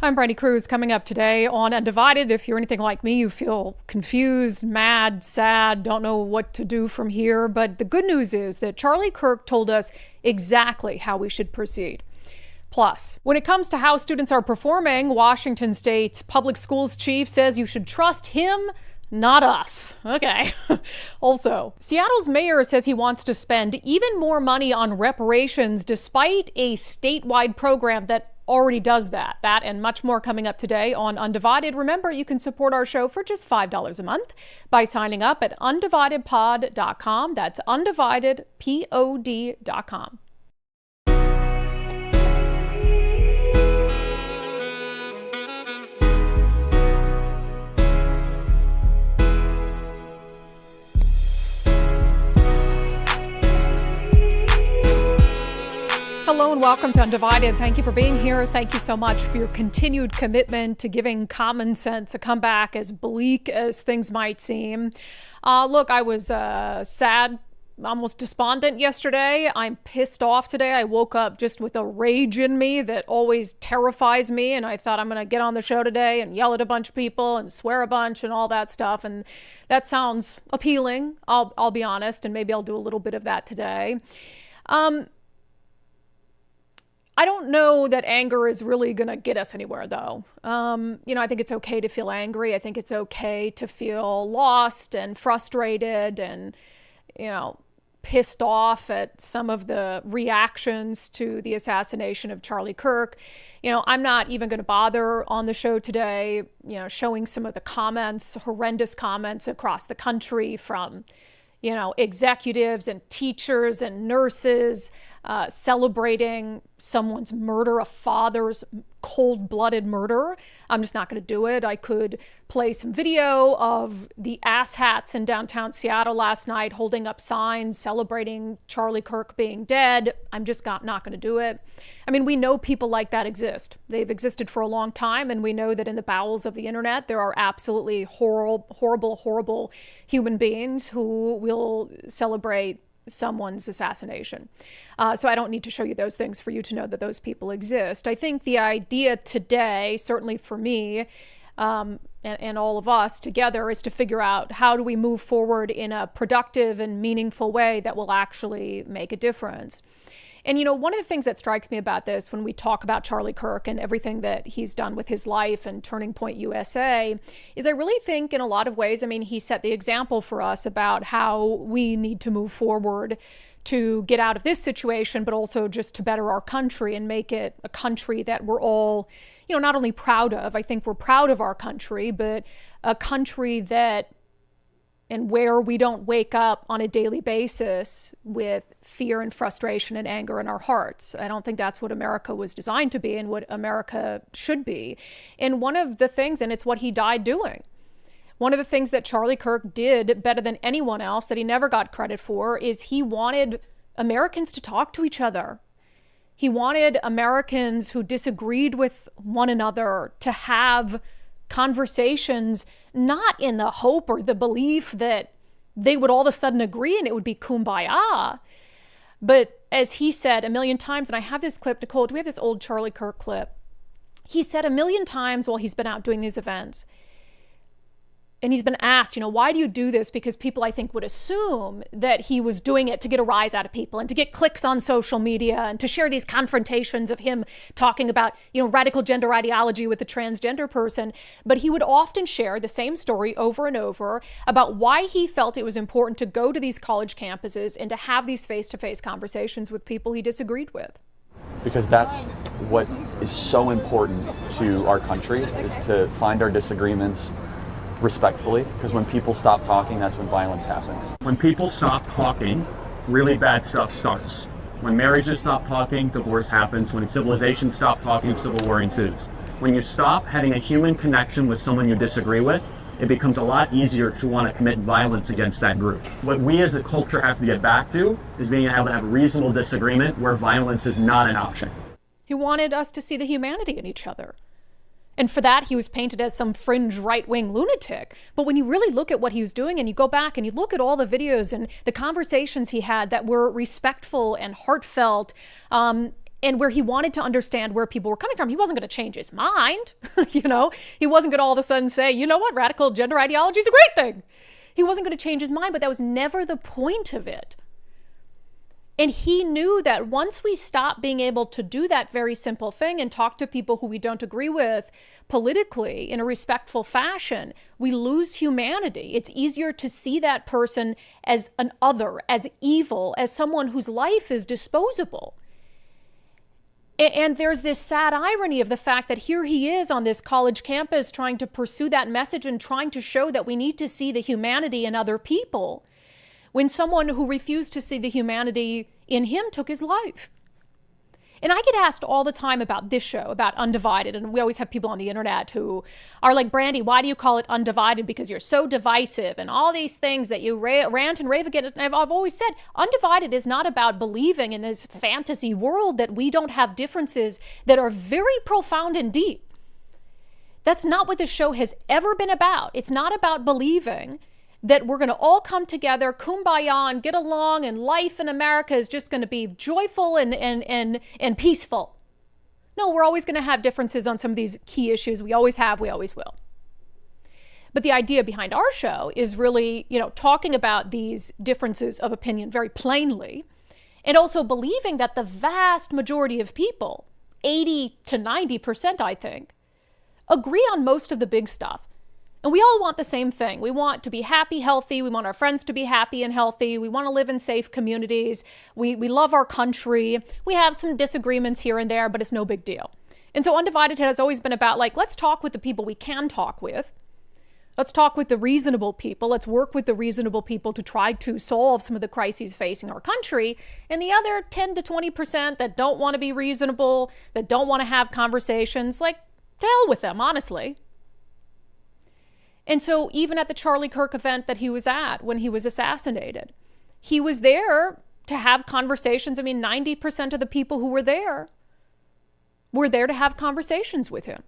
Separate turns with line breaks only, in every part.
I'm Brandi Kruse. Coming up today on Undivided. If you're anything like me, you feel confused, mad, sad, don't know what to do from here. But the good news is that Charlie Kirk told us exactly how we should proceed. Plus, when it comes to how students are performing, Washington State's public schools chief says you should trust him, not us. Okay. Also, Seattle's mayor says he wants to spend even more money on reparations despite a statewide program that already does that. That and much more coming up today on Undivided. Remember, you can support our show for just $5 a month by signing up at undividedpod.com. That's undividedpod.com. Hello and welcome to Undivided. Thank you for being here. Thank you so much for your continued commitment to giving common sense a comeback as bleak as things might seem. Look, I was sad, almost despondent yesterday. I'm pissed off today. I woke up just with a rage in me that always terrifies me. And I thought I'm going to get on the show today and yell at a bunch of people and swear a bunch and all that stuff. And that sounds appealing. I'll be honest. And maybe I'll do a little bit of that today. I don't know that anger is really going to get us anywhere, though. I think it's okay to feel angry. I think it's okay to feel lost and frustrated and, pissed off at some of the reactions to the assassination of Charlie Kirk. I'm not even going to bother on the show today, showing some of the comments, horrendous comments across the country from, executives and teachers and nurses celebrating someone's murder, a father's cold-blooded murder. I'm just not going to do it. I could play some video of the asshats in downtown Seattle last night holding up signs celebrating Charlie Kirk being dead. I'm just not going to do it. I mean, we know people like that exist. They've existed for a long time, and we know that in the bowels of the internet, there are absolutely horrible human beings who will celebrate someone's assassination. So I don't need to show you those things for you to know that those people exist. I think the idea today, certainly for me, and all of us together, is to figure out how do we move forward in a productive and meaningful way that will actually make a difference. And, one of the things that strikes me about this when we talk about Charlie Kirk and everything that he's done with his life and Turning Point USA is I really think in a lot of ways, he set the example for us about how we need to move forward to get out of this situation, but also just to better our country and make it a country that we're all, not only proud of. I think we're proud of our country, but a country that and where we don't wake up on a daily basis with fear and frustration and anger in our hearts. I don't think that's what America was designed to be and what America should be. And one of the things, and it's what he died doing, one of the things that Charlie Kirk did better than anyone else that he never got credit for is he wanted Americans to talk to each other. He wanted Americans who disagreed with one another to have conversations, not in the hope or the belief that they would all of a sudden agree and it would be kumbaya. But as he said a million times, and I have this clip, Nicole, do we have this old Charlie Kirk clip? He said a million times while he's been out doing these events, and he's been asked, why do you do this? Because people, I think, would assume that he was doing it to get a rise out of people and to get clicks on social media and to share these confrontations of him talking about, radical gender ideology with a transgender person. But he would often share the same story over and over about why he felt it was important to go to these college campuses and to have these face-to-face conversations with people he disagreed with.
Because that's what is so important to our country, is to find our disagreements respectfully, because when people stop talking, that's when violence happens.
When people stop talking, really bad stuff starts. When marriages stop talking, divorce happens. When civilizations stop talking, civil war ensues. When you stop having a human connection with someone you disagree with, it becomes a lot easier to want to commit violence against that group. What we as a culture have to get back to is being able to have reasonable disagreement where violence is not an option.
He wanted us to see the humanity in each other. And for that, he was painted as some fringe right-wing lunatic. But when you really look at what he was doing and you go back and you look at all the videos and the conversations he had that were respectful and heartfelt, and where he wanted to understand where people were coming from. He wasn't going to change his mind. He wasn't going to all of a sudden say, you know what, radical gender ideology is a great thing. He wasn't going to change his mind, but that was never the point of it. And he knew that once we stop being able to do that very simple thing and talk to people who we don't agree with politically in a respectful fashion, we lose humanity. It's easier to see that person as an other, as evil, as someone whose life is disposable. And there's this sad irony of the fact that here he is on this college campus trying to pursue that message and trying to show that we need to see the humanity in other people, when someone who refused to see the humanity in him took his life. And I get asked all the time about this show, about Undivided, and we always have people on the internet who are like, Brandi, why do you call it Undivided? Because you're so divisive, and all these things that you rant and rave against. And I've always said, Undivided is not about believing in this fantasy world that we don't have differences that are very profound and deep. That's not what the show has ever been about. It's not about believing that we're going to all come together, kumbaya, and get along, and life in America is just going to be joyful and peaceful. No, we're always going to have differences on some of these key issues. We always have, we always will. But the idea behind our show is really, talking about these differences of opinion very plainly, and also believing that the vast majority of people, 80 to 90%, I think, agree on most of the big stuff. And we all want the same thing. We want to be happy, healthy. We want our friends to be happy and healthy. We want to live in safe communities. We love our country. We have some disagreements here and there, but it's no big deal. And so Undivided has always been about, let's talk with the people we can talk with. Let's talk with the reasonable people. Let's work with the reasonable people to try to solve some of the crises facing our country. And the other 10 to 20% that don't want to be reasonable, that don't want to have conversations, to hell with them, honestly. And so even at the Charlie Kirk event that he was at when he was assassinated, he was there to have conversations. 90% of the people who were there to have conversations with him.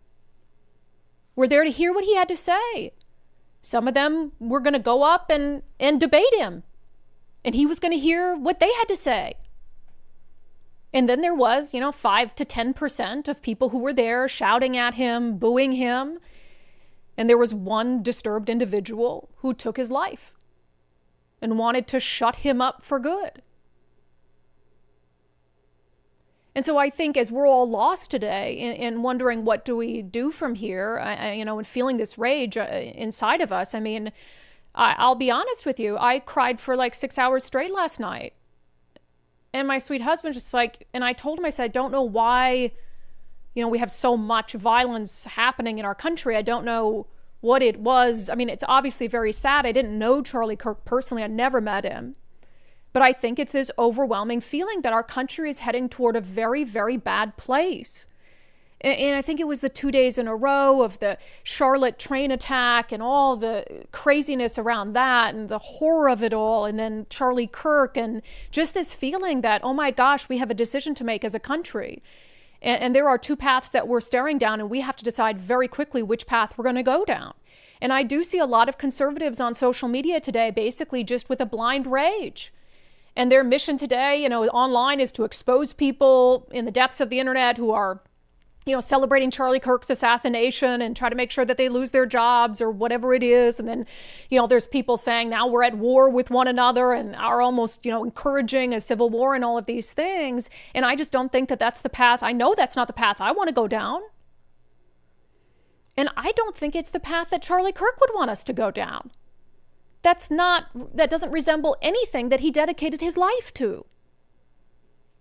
Were there to hear what he had to say. Some of them were going to go up and debate him. And he was going to hear what they had to say. And then there was, 5 to 10% of people who were there shouting at him, booing him. And there was one disturbed individual who took his life and wanted to shut him up for good. And so I think as we're all lost today in wondering what do we do from here, and feeling this rage inside of us, I'll be honest with you, I cried for 6 hours straight last night. And my sweet husband just and I told him, I said, I don't know why we have so much violence happening in our country. I don't know what it was. It's obviously very sad. I didn't know Charlie Kirk personally. I never met him. But I think it's this overwhelming feeling that our country is heading toward a very, very bad place. And I think it was the 2 days in a row of the Charlotte train attack and all the craziness around that and the horror of it all. And then Charlie Kirk and just this feeling that, oh my gosh, we have a decision to make as a country. And there are two paths that we're staring down, and we have to decide very quickly which path we're going to go down. And I do see a lot of conservatives on social media today basically just with a blind rage. And their mission today, online is to expose people in the depths of the internet who are, celebrating Charlie Kirk's assassination and try to make sure that they lose their jobs or whatever it is. And then, there's people saying now we're at war with one another and are almost, encouraging a civil war and all of these things. And I just don't think that that's the path. I know that's not the path I want to go down. And I don't think it's the path that Charlie Kirk would want us to go down. That doesn't resemble anything that he dedicated his life to.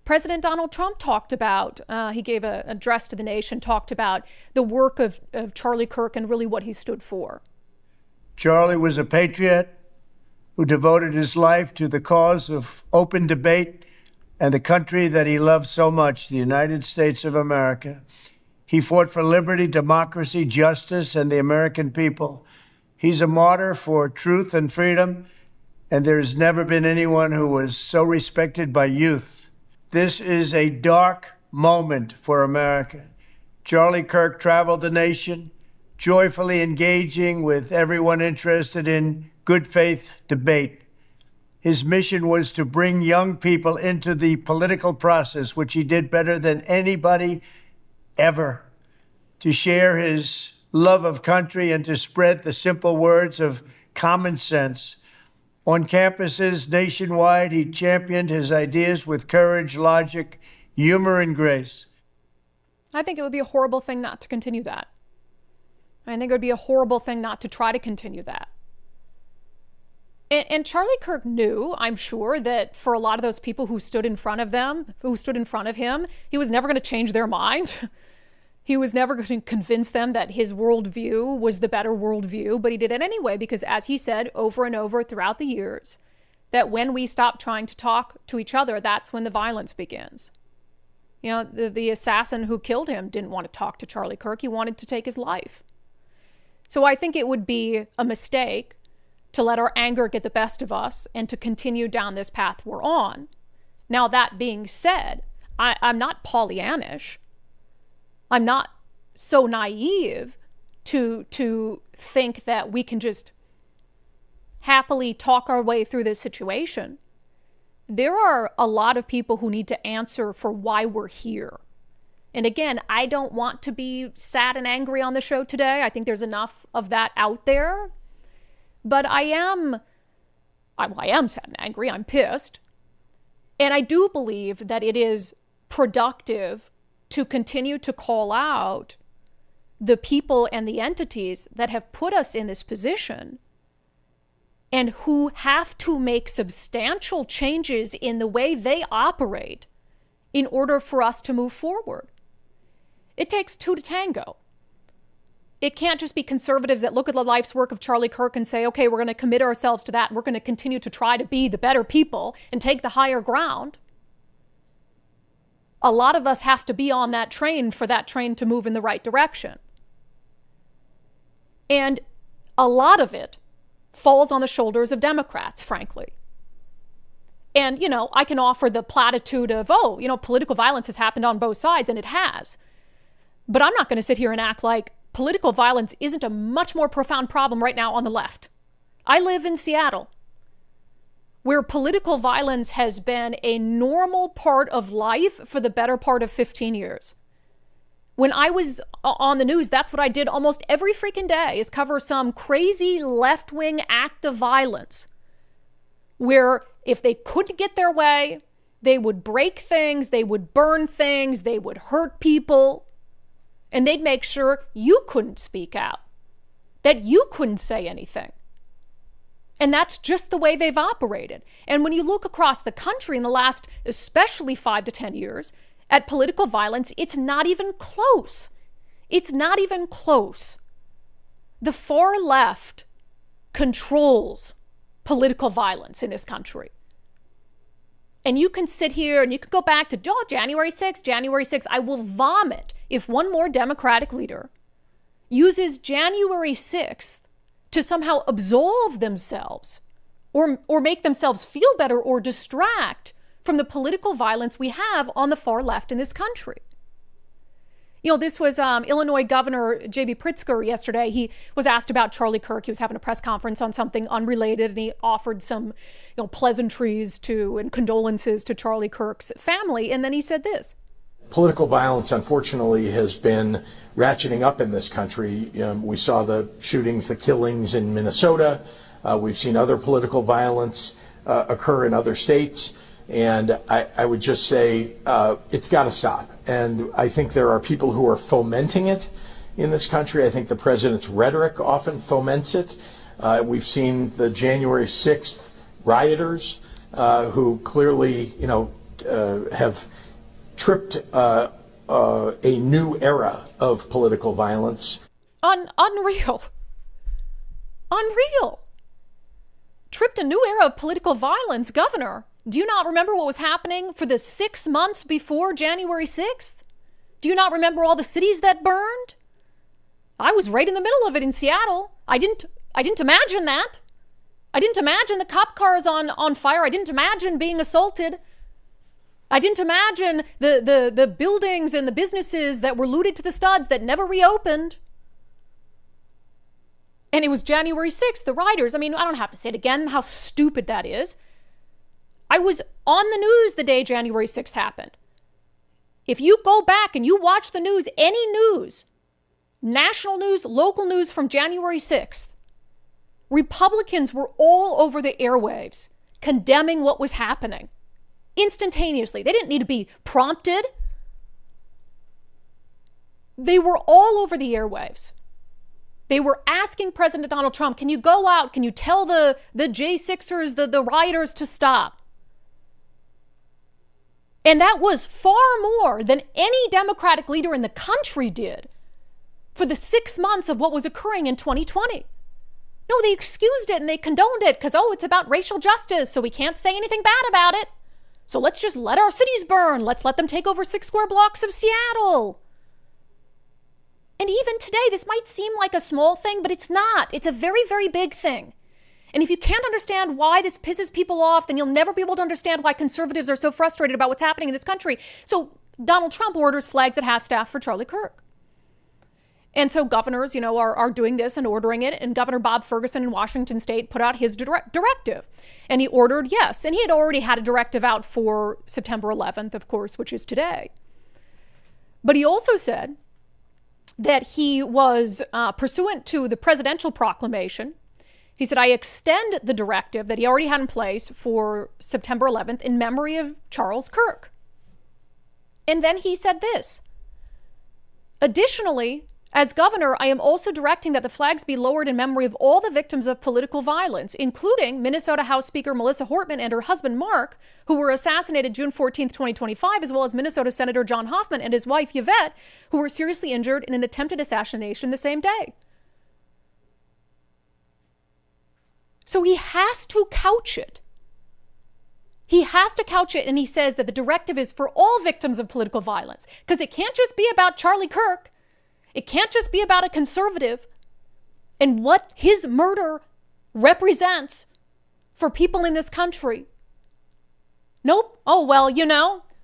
President Donald Trump talked about, he gave an address to the nation, talked about the work of Charlie Kirk and really what he stood for.
Charlie was a patriot who devoted his life to the cause of open debate and the country that he loved so much, the United States of America. He fought for liberty, democracy, justice, and the American people. He's a martyr for truth and freedom, and there's never been anyone who was so respected by youth. This is a dark moment for America. Charlie Kirk traveled the nation, joyfully engaging with everyone interested in good faith debate. His mission was to bring young people into the political process, which he did better than anybody ever, to share his love of country and to spread the simple words of common sense. On campuses nationwide, he championed his ideas with courage, logic, humor, and grace.
I think it would be a horrible thing not to continue that. I think it would be a horrible thing not to try to continue that. And Charlie Kirk knew, I'm sure, that for a lot of those people who stood in front of him, he was never going to change their mind. He was never going to convince them that his worldview was the better worldview, but he did it anyway because, as he said over and over throughout the years, that when we stop trying to talk to each other, that's when the violence begins. You know, the assassin who killed him didn't want to talk to Charlie Kirk. He wanted to take his life. So I think it would be a mistake to let our anger get the best of us and to continue down this path we're on. Now, that being said, I'm not Pollyannish. I'm not so naive to think that we can just happily talk our way through this situation. There are a lot of people who need to answer for why we're here. And again, I don't want to be sad and angry on the show today. I think there's enough of that out there. But I am sad and angry. I'm pissed. And I do believe that it is productive to continue to call out the people and the entities that have put us in this position and who have to make substantial changes in the way they operate in order for us to move forward. It takes two to tango. It can't just be conservatives that look at the life's work of Charlie Kirk and say, okay, we're going to commit ourselves to that and we're going to continue to try to be the better people and take the higher ground. A lot of us have to be on that train for that train to move in the right direction. And a lot of it falls on the shoulders of Democrats, frankly. And, you know, I can offer the platitude of, oh, you know, political violence has happened on both sides, and it has. But I'm not going to sit here and act like political violence isn't a much more profound problem right now on the left. I live in Seattle, where political violence has been a normal part of life for the better part of 15 years. When I was on the news, that's what I did almost every freaking day, is cover some crazy left-wing act of violence where if they couldn't get their way, they would break things, they would burn things, they would hurt people, and they'd make sure you couldn't speak out, that you couldn't say anything. And that's just the way they've operated. And when you look across the country in the last, especially 5 to 10 years, at political violence, it's not even close. It's not even close. The far left controls political violence in this country. And you can sit here and you can go back to January 6th. I will vomit if one more Democratic leader uses January 6th to somehow absolve themselves or make themselves feel better or distract from the political violence we have on the far left in this country. You know, this was Illinois Governor J.B. Pritzker yesterday. He was asked about Charlie Kirk. He was having a press conference on something unrelated, and he offered some, pleasantries to and condolences to Charlie Kirk's family. And then he said this.
Political violence, unfortunately, has been ratcheting up in this country. We saw the shootings, the killings in Minnesota. We've seen other political violence occur in other states. And I would just say it's got to stop. And I think there are people who are fomenting it in this country. I think the president's rhetoric often foments it. We've seen the January 6th rioters who clearly, have tripped a new era of political violence.
Unreal. Tripped a new era of political violence, Governor. Do you not remember what was happening for the 6 months before January 6th? Do you not remember all the cities that burned? I was right in the middle of it in Seattle. I didn't imagine that. I didn't imagine the cop cars on fire. I didn't imagine being assaulted. I didn't imagine the buildings and the businesses that were looted to the studs that never reopened. And it was January 6th, the rioters. I mean, I don't have to say it again, how stupid that is. I was on the news the day January 6th happened. If you go back and you watch the news, any news, national news, local news from January 6th, Republicans were all over the airwaves condemning what was happening instantaneously. They didn't need to be prompted. They were all over the airwaves. They were asking President Donald Trump, can you go out? Can you tell the J6ers, the rioters to stop? And that was far more than any Democratic leader in the country did for the 6 months of what was occurring in 2020. No, they excused it and they condoned it because, it's about racial justice, so we can't say anything bad about it. So let's just let our cities burn. Let's let them take over 6 square blocks of Seattle. And even today, this might seem like a small thing, but it's not. It's a very, very big thing. And if you can't understand why this pisses people off, then you'll never be able to understand why conservatives are so frustrated about what's happening in this country. So Donald Trump orders flags at half-staff for Charlie Kirk. And so governors, are doing this and ordering it. And Governor Bob Ferguson in Washington State put out his directive. And he ordered, yes. And he had already had a directive out for September 11th, of course, which is today. But he also said that he was pursuant to the presidential proclamation. He said, I extend the directive that he already had in place for September 11th in memory of Charles Kirk. And then he said this. Additionally, as governor, I am also directing that the flags be lowered in memory of all the victims of political violence, including Minnesota House Speaker Melissa Hortman and her husband Mark, who were assassinated June 14th, 2025, as well as Minnesota Senator John Hoffman and his wife Yvette, who were seriously injured in an attempted assassination the same day. So he has to couch it. He has to couch it, and he says that the directive is for all victims of political violence, because it can't just be about Charlie Kirk. It can't just be about a conservative and what his murder represents for people in this country. Nope. Oh, well,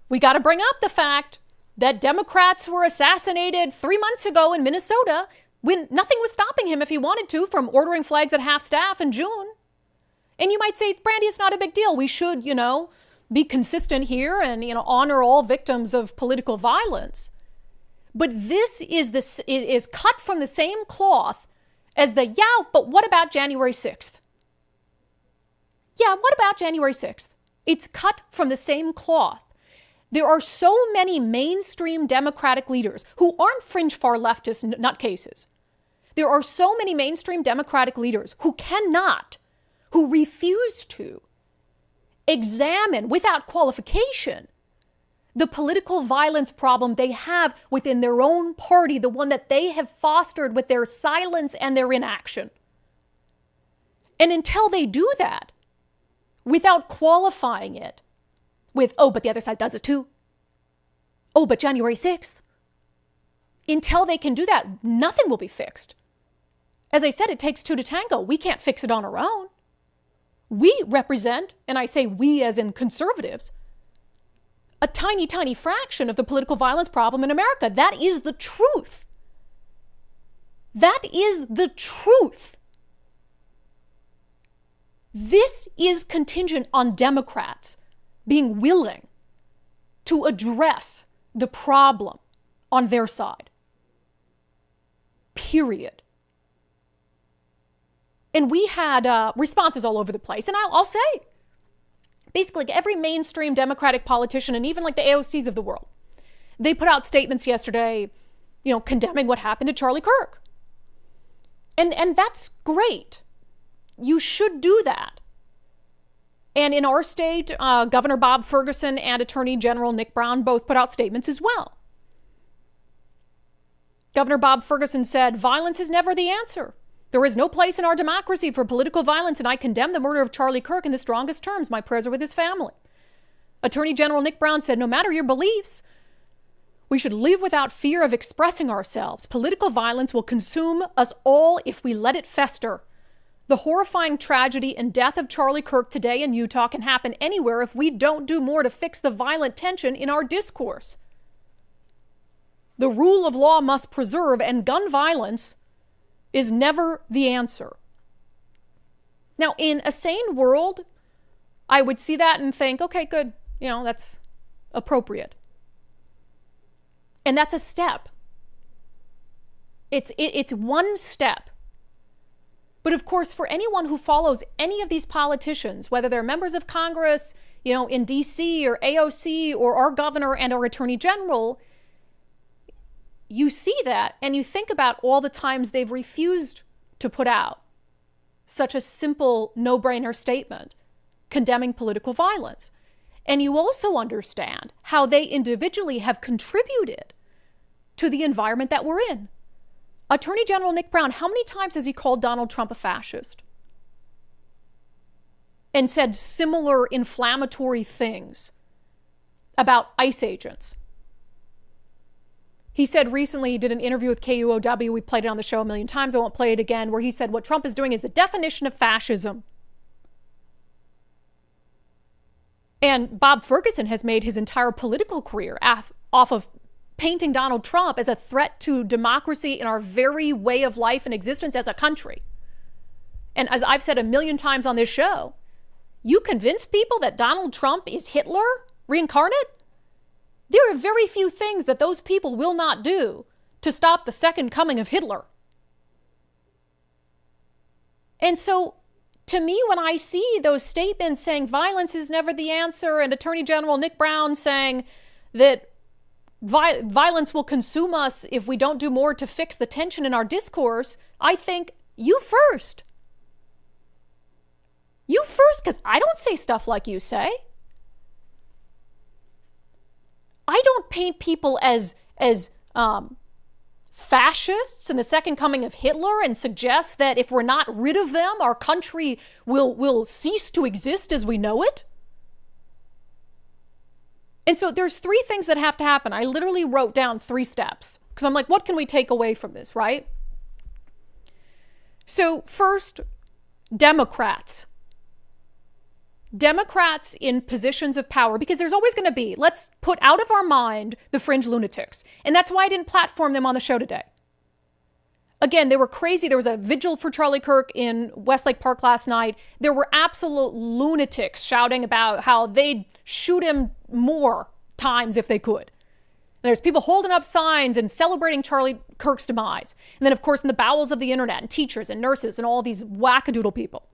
we got to bring up the fact that Democrats were assassinated 3 months ago in Minnesota when nothing was stopping him, if he wanted to, from ordering flags at half-staff in June. And you might say, Brandi, it's not a big deal. We should, be consistent here and, honor all victims of political violence. But this is cut from the same cloth as but what about January 6th? Yeah, what about January 6th? It's cut from the same cloth. There are so many mainstream Democratic leaders who aren't fringe far leftist nutcases. There are so many mainstream Democratic leaders who refuse to examine without qualification the political violence problem they have within their own party, the one that they have fostered with their silence and their inaction. And until they do that, without qualifying it with, but the other side does it too. Oh, but January 6th. Until they can do that, nothing will be fixed. As I said, it takes two to tango. We can't fix it on our own. We represent, and I say we as in conservatives, a tiny, tiny fraction of the political violence problem in America. That is the truth. That is the truth. This is contingent on Democrats being willing to address the problem on their side. Period. And we had responses all over the place. And I'll say, basically every mainstream Democratic politician and even like the AOCs of the world, they put out statements yesterday, condemning what happened to Charlie Kirk. And that's great. You should do that. And in our state, Governor Bob Ferguson and Attorney General Nick Brown both put out statements as well. Governor Bob Ferguson said, violence is never the answer. There is no place in our democracy for political violence, and I condemn the murder of Charlie Kirk in the strongest terms. My prayers are with his family. Attorney General Nick Brown said, no matter your beliefs, we should live without fear of expressing ourselves. Political violence will consume us all if we let it fester. The horrifying tragedy and death of Charlie Kirk today in Utah can happen anywhere if we don't do more to fix the violent tension in our discourse. The rule of law must preserve, and gun violence is never the answer. Now, in a sane world, I would see that and think, okay, good, that's appropriate. And that's a step. It's one step. But of course, for anyone who follows any of these politicians, whether they're members of Congress, in DC or AOC or our governor and our attorney general, you see that and you think about all the times they've refused to put out such a simple no-brainer statement condemning political violence. And you also understand how they individually have contributed to the environment that we're in. Attorney General Nick Brown, how many times has he called Donald Trump a fascist? And said similar inflammatory things about ICE agents. He said recently, he did an interview with KUOW, we played it on the show a million times, I won't play it again, where he said what Trump is doing is the definition of fascism. And Bob Ferguson has made his entire political career off of painting Donald Trump as a threat to democracy in our very way of life and existence as a country. And as I've said a million times on this show, you convince people that Donald Trump is Hitler reincarnate? There are very few things that those people will not do to stop the second coming of Hitler. And so, to me, when I see those statements saying violence is never the answer, and Attorney General Nick Brown saying that violence will consume us if we don't do more to fix the tension in our discourse, I think, you first. You first, because I don't say stuff like you say. I don't paint people as fascists in the second coming of Hitler and suggest that if we're not rid of them, our country will cease to exist as we know it. And so there's 3 things that have to happen. I literally wrote down 3 steps because I'm like, what can we take away from this, right? So first, Democrats in positions of power, because there's always going to be, let's put out of our mind the fringe lunatics. And that's why I didn't platform them on the show today. Again, they were crazy. There was a vigil for Charlie Kirk in Westlake Park last night. There were absolute lunatics shouting about how they'd shoot him more times if they could. There's people holding up signs and celebrating Charlie Kirk's demise. And then, of course, in the bowels of the internet, and teachers and nurses and all these wackadoodle people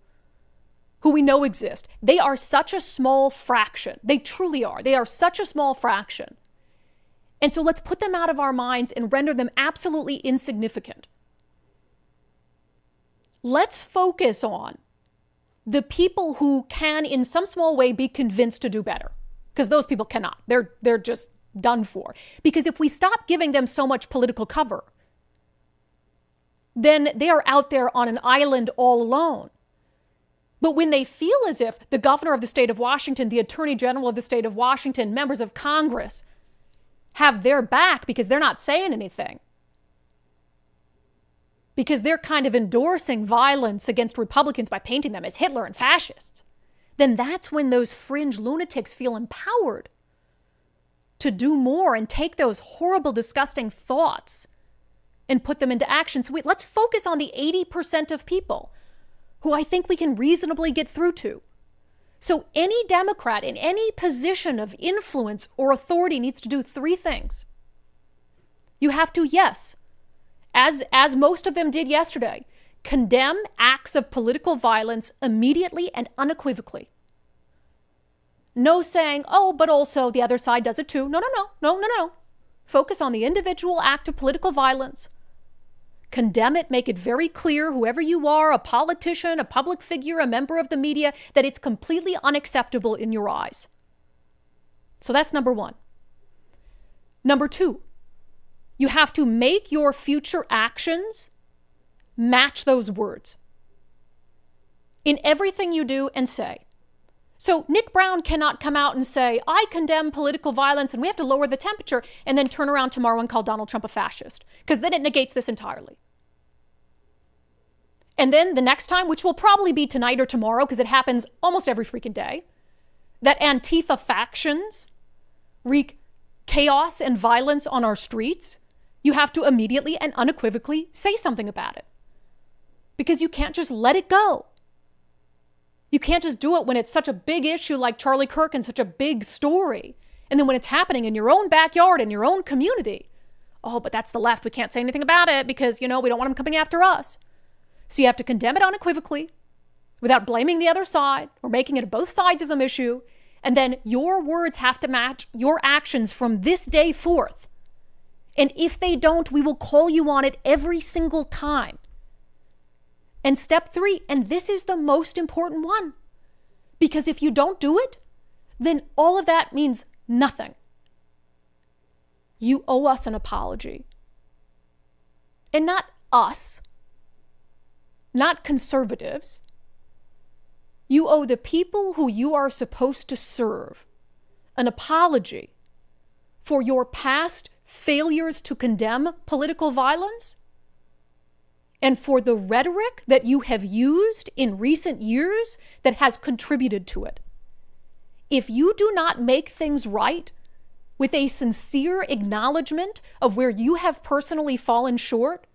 who we know exist. They are such a small fraction. They truly are. They are such a small fraction. And so let's put them out of our minds and render them absolutely insignificant. Let's focus on the people who can, in some small way, be convinced to do better. Because those people cannot. They're just done for. Because if we stop giving them so much political cover, then they are out there on an island all alone. But when they feel as if the governor of the state of Washington, the attorney general of the state of Washington, members of Congress have their back because they're not saying anything, because they're kind of endorsing violence against Republicans by painting them as Hitler and fascists, then that's when those fringe lunatics feel empowered to do more and take those horrible, disgusting thoughts and put them into action. So let's focus on the 80% of people who I think we can reasonably get through to. So any Democrat in any position of influence or authority needs to do 3 things. You have to, yes, as most of them did yesterday, condemn acts of political violence immediately and unequivocally. No saying, oh, but also the other side does it too. No. Focus on the individual act of political violence. Condemn it, make it very clear, whoever you are, a politician, a public figure, a member of the media, that it's completely unacceptable in your eyes. So that's number 1. Number 2, you have to make your future actions match those words in everything you do and say. So Nick Brown cannot come out and say, I condemn political violence and we have to lower the temperature, and then turn around tomorrow and call Donald Trump a fascist, because then it negates this entirely. And then the next time, which will probably be tonight or tomorrow, because it happens almost every freaking day, that Antifa factions wreak chaos and violence on our streets, you have to immediately and unequivocally say something about it. Because you can't just let it go. You can't just do it when it's such a big issue like Charlie Kirk and such a big story. And then when it's happening in your own backyard, in your own community, oh, but that's the left. We can't say anything about it because, we don't want them coming after us. So you have to condemn it unequivocally without blaming the other side or making it both sides of some issue. And then your words have to match your actions from this day forth. And if they don't, we will call you on it every single time. And step 3, and this is the most important one, because if you don't do it, then all of that means nothing. You owe us an apology. And not us, not conservatives. You owe the people who you are supposed to serve an apology for your past failures to condemn political violence and for the rhetoric that you have used in recent years that has contributed to it. If you do not make things right with a sincere acknowledgement of where you have personally fallen short,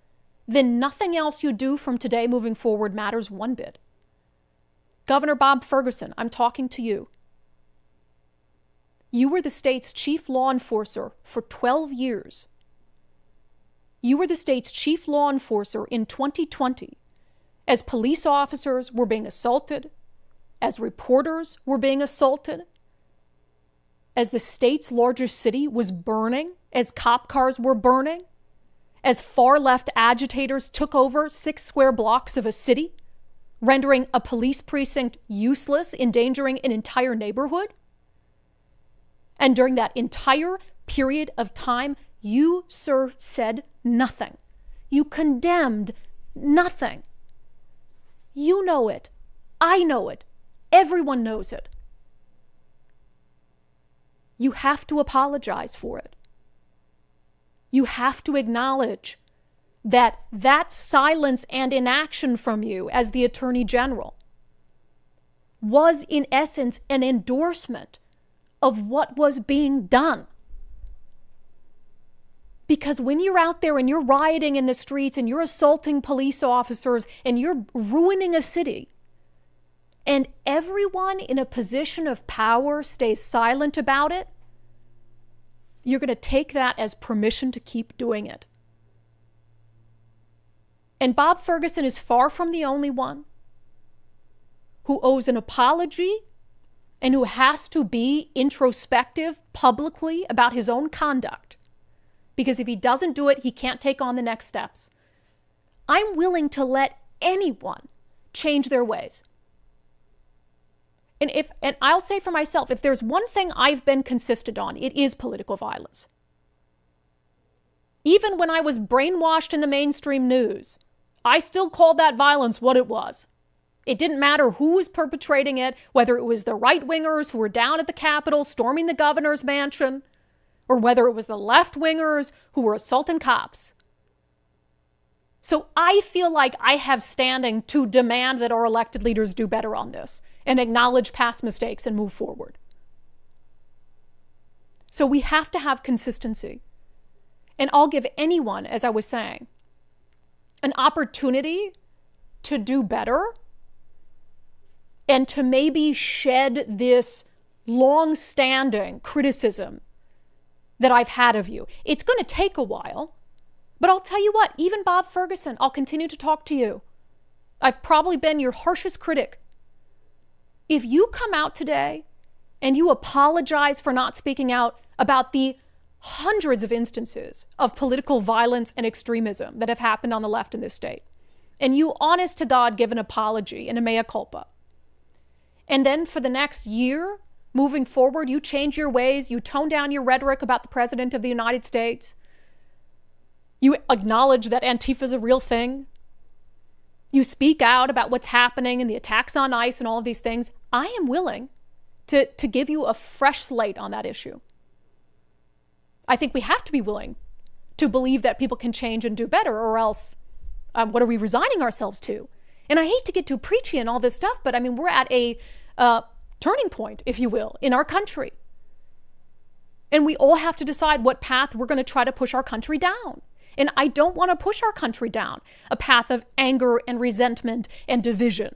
then nothing else you do from today moving forward matters one bit. Governor Bob Ferguson, I'm talking to you. You were the state's chief law enforcer for 12 years. You were the state's chief law enforcer in 2020 as police officers were being assaulted, as reporters were being assaulted, as the state's largest city was burning, as cop cars were burning, as far-left agitators took over 6 square blocks of a city, rendering a police precinct useless, endangering an entire neighborhood. And during that entire period of time, you, sir, said nothing. You condemned nothing. You know it. I know it. Everyone knows it. You have to apologize for it. You have to acknowledge that silence and inaction from you as the Attorney General was in essence an endorsement of what was being done. Because when you're out there and you're rioting in the streets and you're assaulting police officers and you're ruining a city, and everyone in a position of power stays silent about it, you're going to take that as permission to keep doing it. And Bob Ferguson is far from the only one who owes an apology and who has to be introspective publicly about his own conduct. Because if he doesn't do it, he can't take on the next steps. I'm willing to let anyone change their ways. And I'll say for myself, if there's one thing I've been consistent on, it is political violence. Even when I was brainwashed in the mainstream news, I still called that violence what it was. It didn't matter who was perpetrating it, whether it was the right-wingers who were down at the Capitol storming the governor's mansion, or whether it was the left-wingers who were assaulting cops. So I feel like I have standing to demand that our elected leaders do better on this and acknowledge past mistakes and move forward. So we have to have consistency. And I'll give anyone, as I was saying, an opportunity to do better and to maybe shed this long-standing criticism that I've had of you. It's going to take a while, but I'll tell you what, even Bob Ferguson, I'll continue to talk to you. I've probably been your harshest critic. If you come out today and you apologize for not speaking out about the hundreds of instances of political violence and extremism that have happened on the left in this state, and you, honest to God, give an apology and a mea culpa, and then for the next year, moving forward, you change your ways, you tone down your rhetoric about the President of the United States, you acknowledge that Antifa is a real thing, you speak out about what's happening and the attacks on ICE and all of these things, I am willing to give you a fresh slate on that issue. I think we have to be willing to believe that people can change and do better, or else what are we resigning ourselves to? And I hate to get too preachy and all this stuff, but I mean, we're at a turning point, if you will, in our country. And we all have to decide what path we're going to try to push our country down. And I don't want to push our country down a path of anger and resentment and division.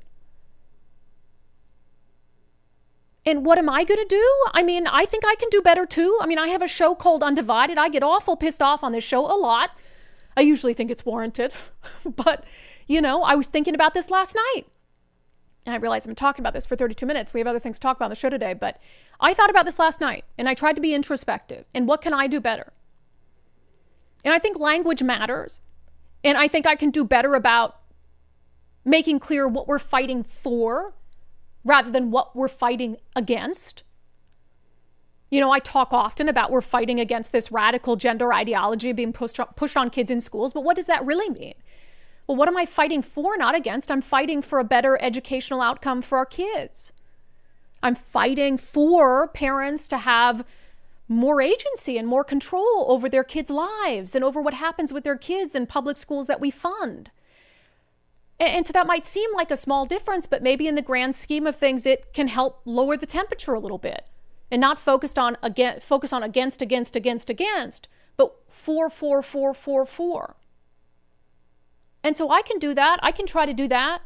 And what am I going to do? I mean, I think I can do better too. I mean, I have a show called Undivided. I get awful pissed off on this show a lot. I usually think it's warranted. But, I was thinking about this last night. And I realize I'm talking about this for 32 minutes. We have other things to talk about on the show today. But I thought about this last night, and I tried to be introspective. And what can I do better? And I think language matters. And I think I can do better about making clear what we're fighting for rather than what we're fighting against. I talk often about we're fighting against this radical gender ideology being pushed on kids in schools, but what does that really mean? Well, what am I fighting for, not against? I'm fighting for a better educational outcome for our kids. I'm fighting for parents to have more agency and more control over their kids' lives and over what happens with their kids in public schools that we fund. And so that might seem like a small difference, but maybe in the grand scheme of things, it can help lower the temperature a little bit and not focus on against, but for. And so I can do that. I can try to do that.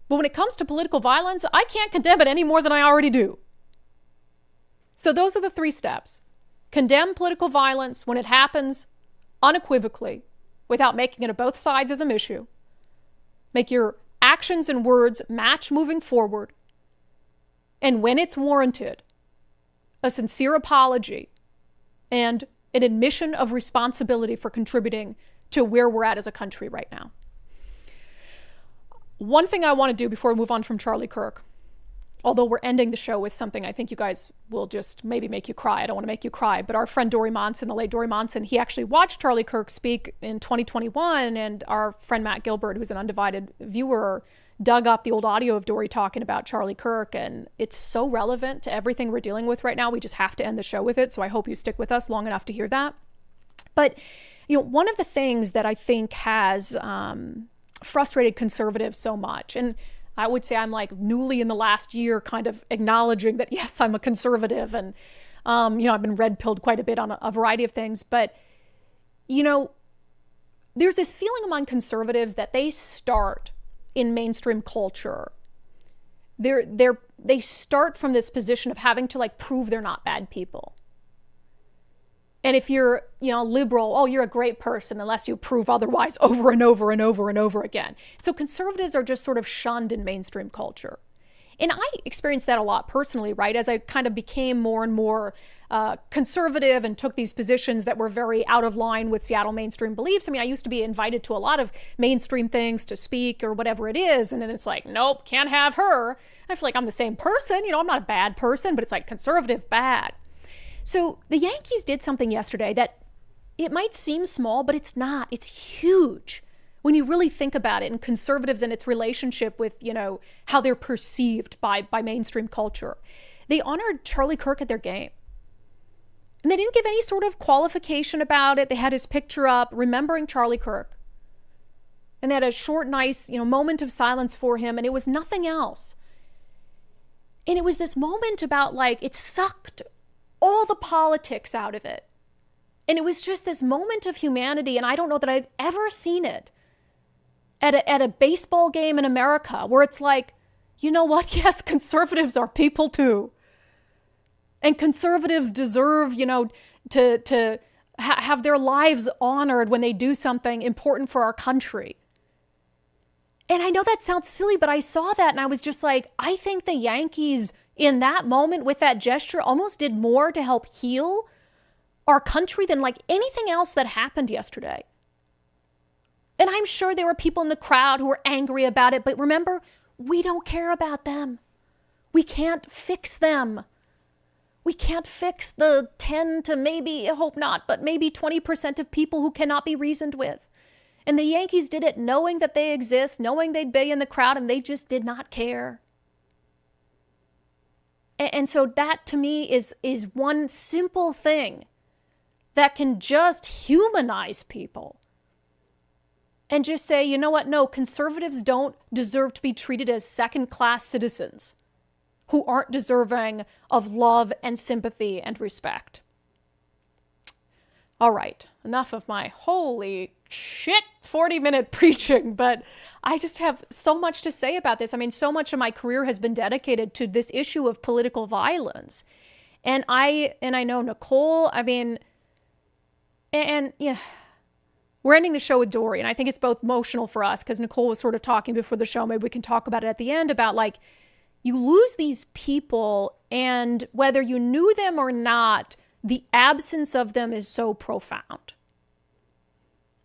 But when it comes to political violence, I can't condemn it any more than I already do. So those are the 3 steps. Condemn political violence when it happens unequivocally without making it of both sides as an issue. Make your actions and words match moving forward. And when it's warranted, a sincere apology and an admission of responsibility for contributing to where we're at as a country right now. One thing I want to do before we move on from Charlie Kirk, although we're ending the show with something I think you guys will just maybe make you cry. I don't want to make you cry, but our friend Dori Monson, the late Dori Monson, he actually watched Charlie Kirk speak in 2021, and our friend Matt Gilbert, who's an undivided viewer, dug up the old audio of Dori talking about Charlie Kirk, and it's so relevant to everything we're dealing with right now. We just have to end the show with it, so I hope you stick with us long enough to hear that. But, one of the things that I think has frustrated conservatives so much, and I would say I'm like newly in the last year kind of acknowledging that, yes, I'm a conservative and, I've been red-pilled quite a bit on a variety of things. But, there's this feeling among conservatives that they start in mainstream culture. They start from this position of having to prove they're not bad people. And if you're, liberal, oh, you're a great person unless you prove otherwise over and over and over and over again. So conservatives are just sort of shunned in mainstream culture. And I experienced that a lot personally, right? As I kind of became more and more conservative and took these positions that were very out of line with Seattle mainstream beliefs. I mean, I used to be invited to a lot of mainstream things to speak or whatever it is. And then it's like, nope, can't have her. I feel like I'm the same person. I'm not a bad person, but it's like conservative bad. So the Yankees did something yesterday that it might seem small, but it's not. It's huge when you really think about it, and conservatives and its relationship with, how they're perceived by mainstream culture. They honored Charlie Kirk at their game. And they didn't give any sort of qualification about it. They had his picture up, remembering Charlie Kirk. And they had a short, nice, moment of silence for him, and it was nothing else. And it was this moment about it sucked all the politics out of it. And it was just this moment of humanity, and I don't know that I've ever seen it at a baseball game in America, where it's like, you know what? Yes, conservatives are people too. And conservatives deserve, to have their lives honored when they do something important for our country. And I know that sounds silly, but I saw that and I was just like, I think the Yankees in that moment with that gesture almost did more to help heal our country than anything else that happened yesterday. And I'm sure there were people in the crowd who were angry about it, but remember, we don't care about them. We can't fix them. We can't fix the 10 to maybe, I hope not, but maybe 20% of people who cannot be reasoned with. And the Yankees did it knowing that they exist, knowing they'd be in the crowd, and they just did not care. And so that to me is one simple thing that can just humanize people. And just say, you know what? No, conservatives don't deserve to be treated as second-class citizens who aren't deserving of love and sympathy and respect. All right, enough of my holy shit 40-minute preaching, but I just have so much to say about this. I mean, so much of my career has been dedicated to this issue of political violence. And I know Nicole, I mean, and yeah, we're ending the show with Dori, and I think it's both emotional for us because Nicole was sort of talking before the show. Maybe we can talk about it at the end about like, you lose these people, and whether you knew them or not, the absence of them is so profound.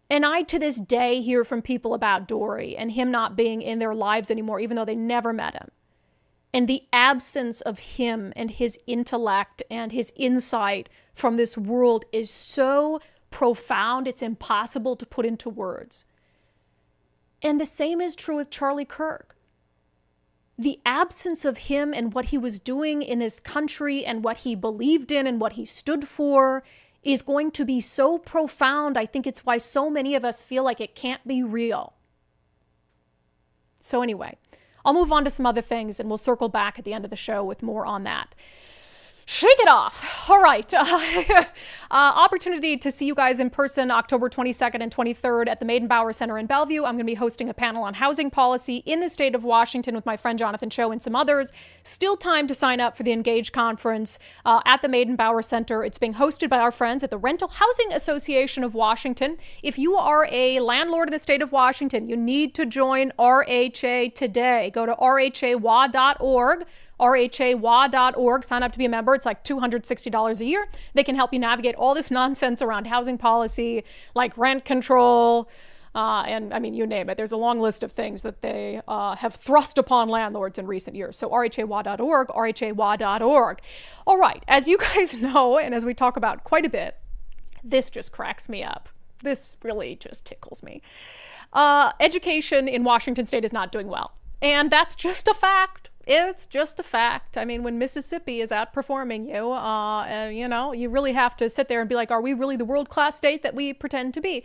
And I, to this day, hear from people about Dori and him not being in their lives anymore, even though they never met him. And the absence of him and his intellect and his insight from this world is so profound, it's impossible to put into words. And the same is true with Charlie Kirk. The absence of him and what he was doing in this country and what he believed in and what he stood for is going to be so profound. I think it's why so many of us feel like it can't be real. So anyway, I'll move on to some other things and we'll circle back at the end of the show with more on that. Shake it off. All right. Opportunity to see you guys in person October 22nd and 23rd at the Meydenbauer Center in Bellevue. I'm going to be hosting a panel on housing policy in the state of Washington with my friend Jonathan Cho and some others. Still time to sign up for the Engage conference at the Meydenbauer Center. It's being hosted by our friends at the Rental Housing Association of Washington. If you are a landlord in the state of Washington, you need to join RHA today. Go to rhawa.org. rhawa.org. Sign up to be a member. It's like $260 a year. They can help you navigate all this nonsense around housing policy, like rent control, and I mean, you name it. There's a long list of things that they have thrust upon landlords in recent years. So rhawa.org, rhawa.org. All right, as you guys know, and as we talk about quite a bit, this just cracks me up. This really just tickles me. Education in Washington state is not doing well. And that's just a fact. It's just a fact. I mean, when Mississippi is outperforming you, you know, you really have to sit there and be like, are we really the world-class state that we pretend to be?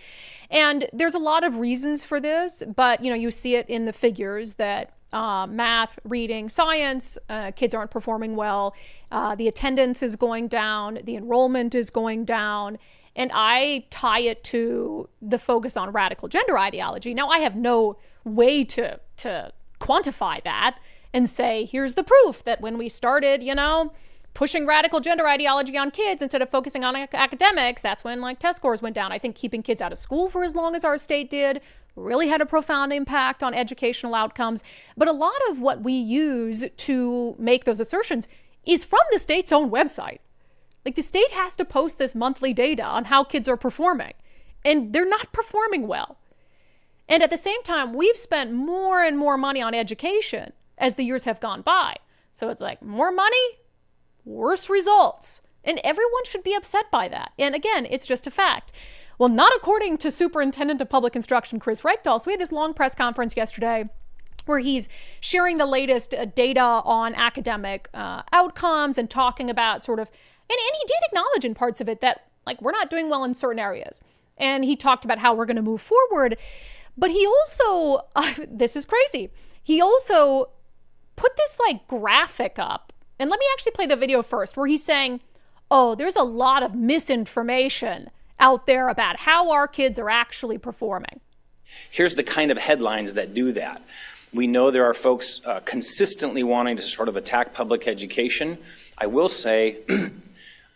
And there's a lot of reasons for this, but, you know, you see it in the figures that math, reading, science, kids aren't performing well. The attendance is going down. The enrollment is going down. And I tie it to the focus on radical gender ideology. Now, I have no way to quantify that and say, here's the proof that when we started, you know, pushing radical gender ideology on kids instead of focusing on academics, that's when like test scores went down. I think keeping kids out of school for as long as our state did really had a profound impact on educational outcomes. But a lot of what we use to make those assertions is from the state's own website. Like the state has to post this monthly data on how kids are performing, and they're not performing well. And at the same time, we've spent more and more money on education as the years have gone by. So it's like more money, worse results. And everyone should be upset by that. And again, it's just a fact. Well, not according to Superintendent of Public Instruction, Kruse. So we had this long press conference yesterday where he's sharing the latest data on academic outcomes and talking about sort of, and he did acknowledge in parts of it that like we're not doing well in certain areas. And he talked about how we're going to move forward. But he also, this is crazy, he also put this like graphic up. And let me actually play the video first where he's saying, oh, there's a lot of misinformation out there about how our kids are actually performing.
Here's the kind of headlines that do that. We know there are folks consistently wanting to sort of attack public education. I will say,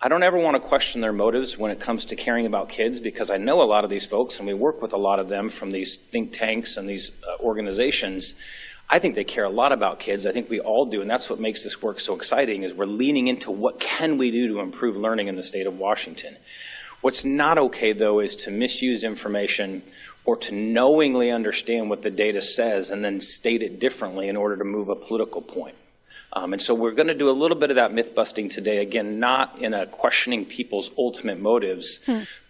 I don't ever want to question their motives when it comes to caring about kids, because I know a lot of these folks and we work with a lot of them from these think tanks and these organizations. I think they care a lot about kids. I think we all do, and that's what makes this work so exciting, is we're leaning into what can we do to improve learning in the state of Washington. What's not okay, though, is to misuse information or to knowingly understand what the data says and then state it differently in order to move a political point. And so we're going to do a little bit of that myth busting today, again, not in a questioning people's ultimate motives,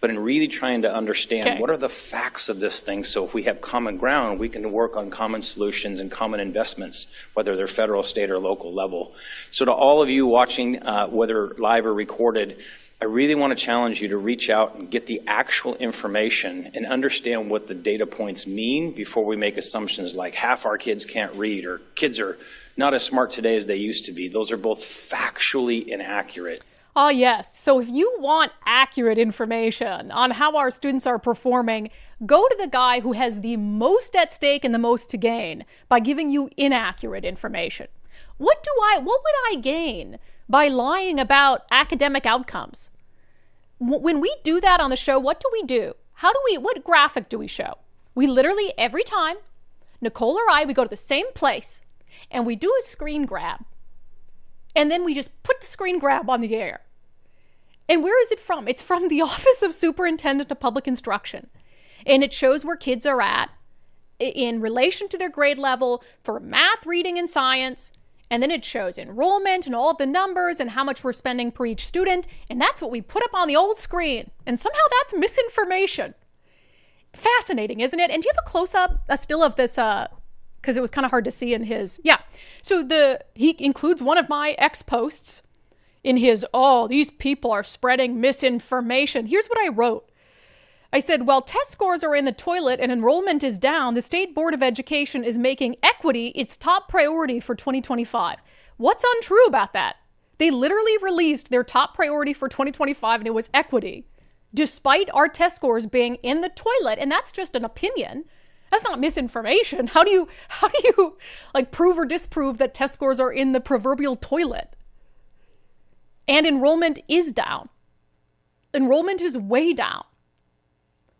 but in really trying to understand what are the facts of this thing. So if we have common ground, we can work on common solutions and common investments, whether they're federal, state, or local level. So to all of you watching, whether live or recorded, I really want to challenge you to reach out and get the actual information and understand what the data points mean before we make assumptions like half our kids can't read or kids are not as smart today as they used to be. Those are both factually inaccurate.
Ah, yes. So if you want accurate information on how our students are performing, go to the guy who has the most at stake and the most to gain by giving you inaccurate information. What would I gain by lying about academic outcomes? When we do that on the show, what do? What graphic do we show? We literally, every time, Nicole or I, we go to the same place and we do a screen grab. And then we just put the screen grab on the air. And where is it from? It's from the Office of Superintendent of Public Instruction. And it shows where kids are at in relation to their grade level for math, reading, and science. And then it shows enrollment and all of the numbers and how much we're spending per each student. And that's what we put up on the old screen. And somehow that's misinformation. Fascinating, isn't it? And do you have a close-up, a still of this, because it was kind of hard to see in his, yeah. So he includes one of my ex posts in his, these people are spreading misinformation. Here's what I wrote. I said, while test scores are in the toilet and enrollment is down, the State Board of Education is making equity its top priority for 2025. What's untrue about that? They literally released their top priority for 2025 and it was equity, despite our test scores being in the toilet. And that's just an opinion. That's not misinformation. How do you like prove or disprove that test scores are in the proverbial toilet? And enrollment is down. Enrollment is way down.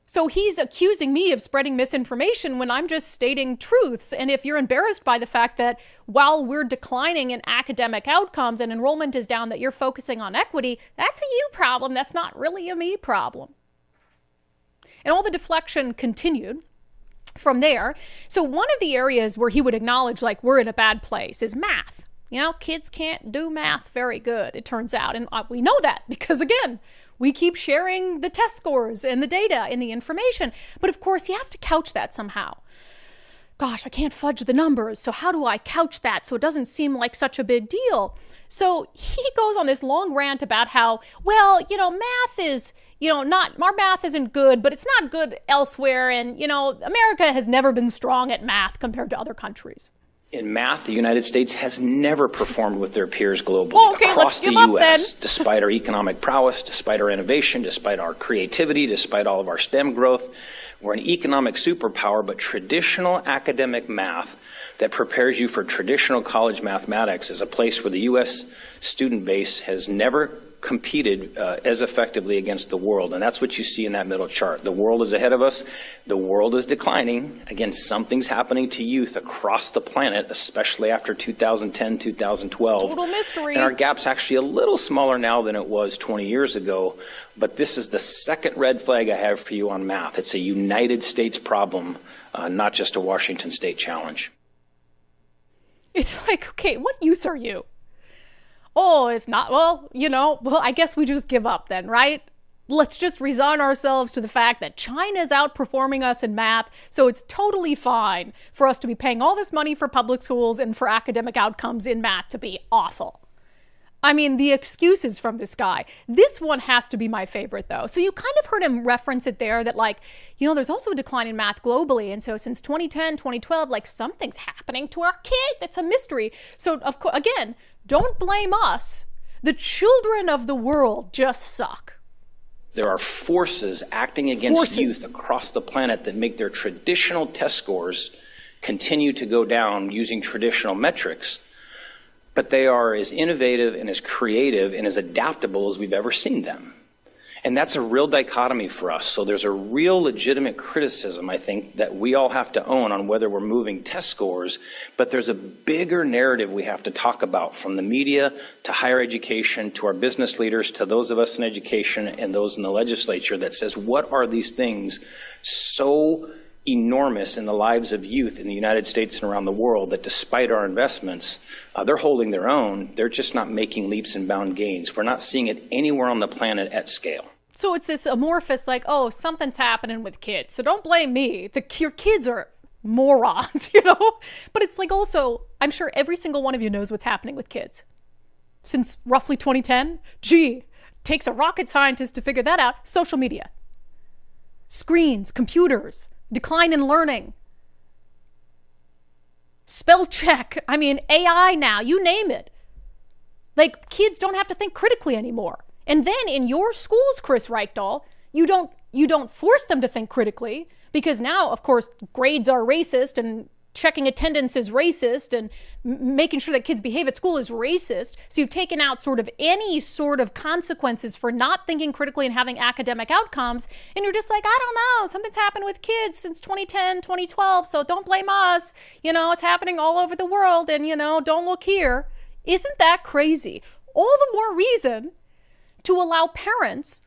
So he's accusing me of spreading misinformation when I'm just stating truths. And if you're embarrassed by the fact that while we're declining in academic outcomes and enrollment is down, that you're focusing on equity, that's a you problem. That's not really a me problem. And all the deflection continued from there. So one of the areas where he would acknowledge like we're in a bad place is math. You know, kids can't do math very good, it turns out. And we know that because, again, we keep sharing the test scores and the data and the information. But of course, he has to couch that somehow. Gosh, I can't fudge the numbers. So how do I couch that so it doesn't seem like such a big deal? So he goes on this long rant about how, well, math is, our math isn't good, but it's not good elsewhere. And, America has never been strong at math compared to other countries.
In math, the United States has never performed with their peers globally across the U.S., despite our economic prowess, despite our innovation, despite our creativity, despite all of our STEM growth. We're an economic superpower, but traditional academic math that prepares you for traditional college mathematics is a place where the U.S. student base has never competed as effectively against the world. And that's what you see in that middle chart. The world is ahead of us. The world is declining. Again, something's happening to youth across the planet, especially after 2010, 2012.
Total mystery.
And our gap's actually a little smaller now than it was 20 years ago. But this is the second red flag I have for you on math. It's a United States problem, not just a Washington State challenge.
It's like, okay, what use are you? Oh, it's not, well, I guess we just give up then, right? Let's just resign ourselves to the fact that China's outperforming us in math, so it's totally fine for us to be paying all this money for public schools and for academic outcomes in math to be awful. I mean, the excuses from this guy. This one has to be my favorite, though. So you kind of heard him reference it there that, there's also a decline in math globally. And so since 2010, 2012, something's happening to our kids. It's a mystery. So, of course, again, don't blame us. The children of the world just suck.
There are forces acting against youth across the planet that make their traditional test scores continue to go down using traditional metrics. But they are as innovative and as creative and as adaptable as we've ever seen them. And that's a real dichotomy for us. So there's a real legitimate criticism, I think, that we all have to own on whether we're moving test scores. But there's a bigger narrative we have to talk about, from the media to higher education to our business leaders to those of us in education and those in the legislature, that says, what are these things so enormous in the lives of youth in the United States and around the world that despite our investments, they're holding their own. They're just not making leaps and bound gains. We're not seeing it anywhere on the planet at scale.
So it's this amorphous, something's happening with kids. So don't blame me. Your kids are morons, But it's also, I'm sure every single one of you knows what's happening with kids. Since roughly 2010, takes a rocket scientist to figure that out. Social media. Screens, computers, decline in learning, spell check, AI now, you name it. Like, kids don't have to think critically anymore. And then in your schools, Chris Reichdahl, you don't force them to think critically, because now, of course, grades are racist and checking attendance is racist and making sure that kids behave at school is racist. So you've taken out sort of any sort of consequences for not thinking critically and having academic outcomes. And you're just like, I don't know, something's happened with kids since 2010, 2012. So don't blame us. You know, it's happening all over the world, and, you know, don't look here. Isn't that crazy? All the more reason to allow parents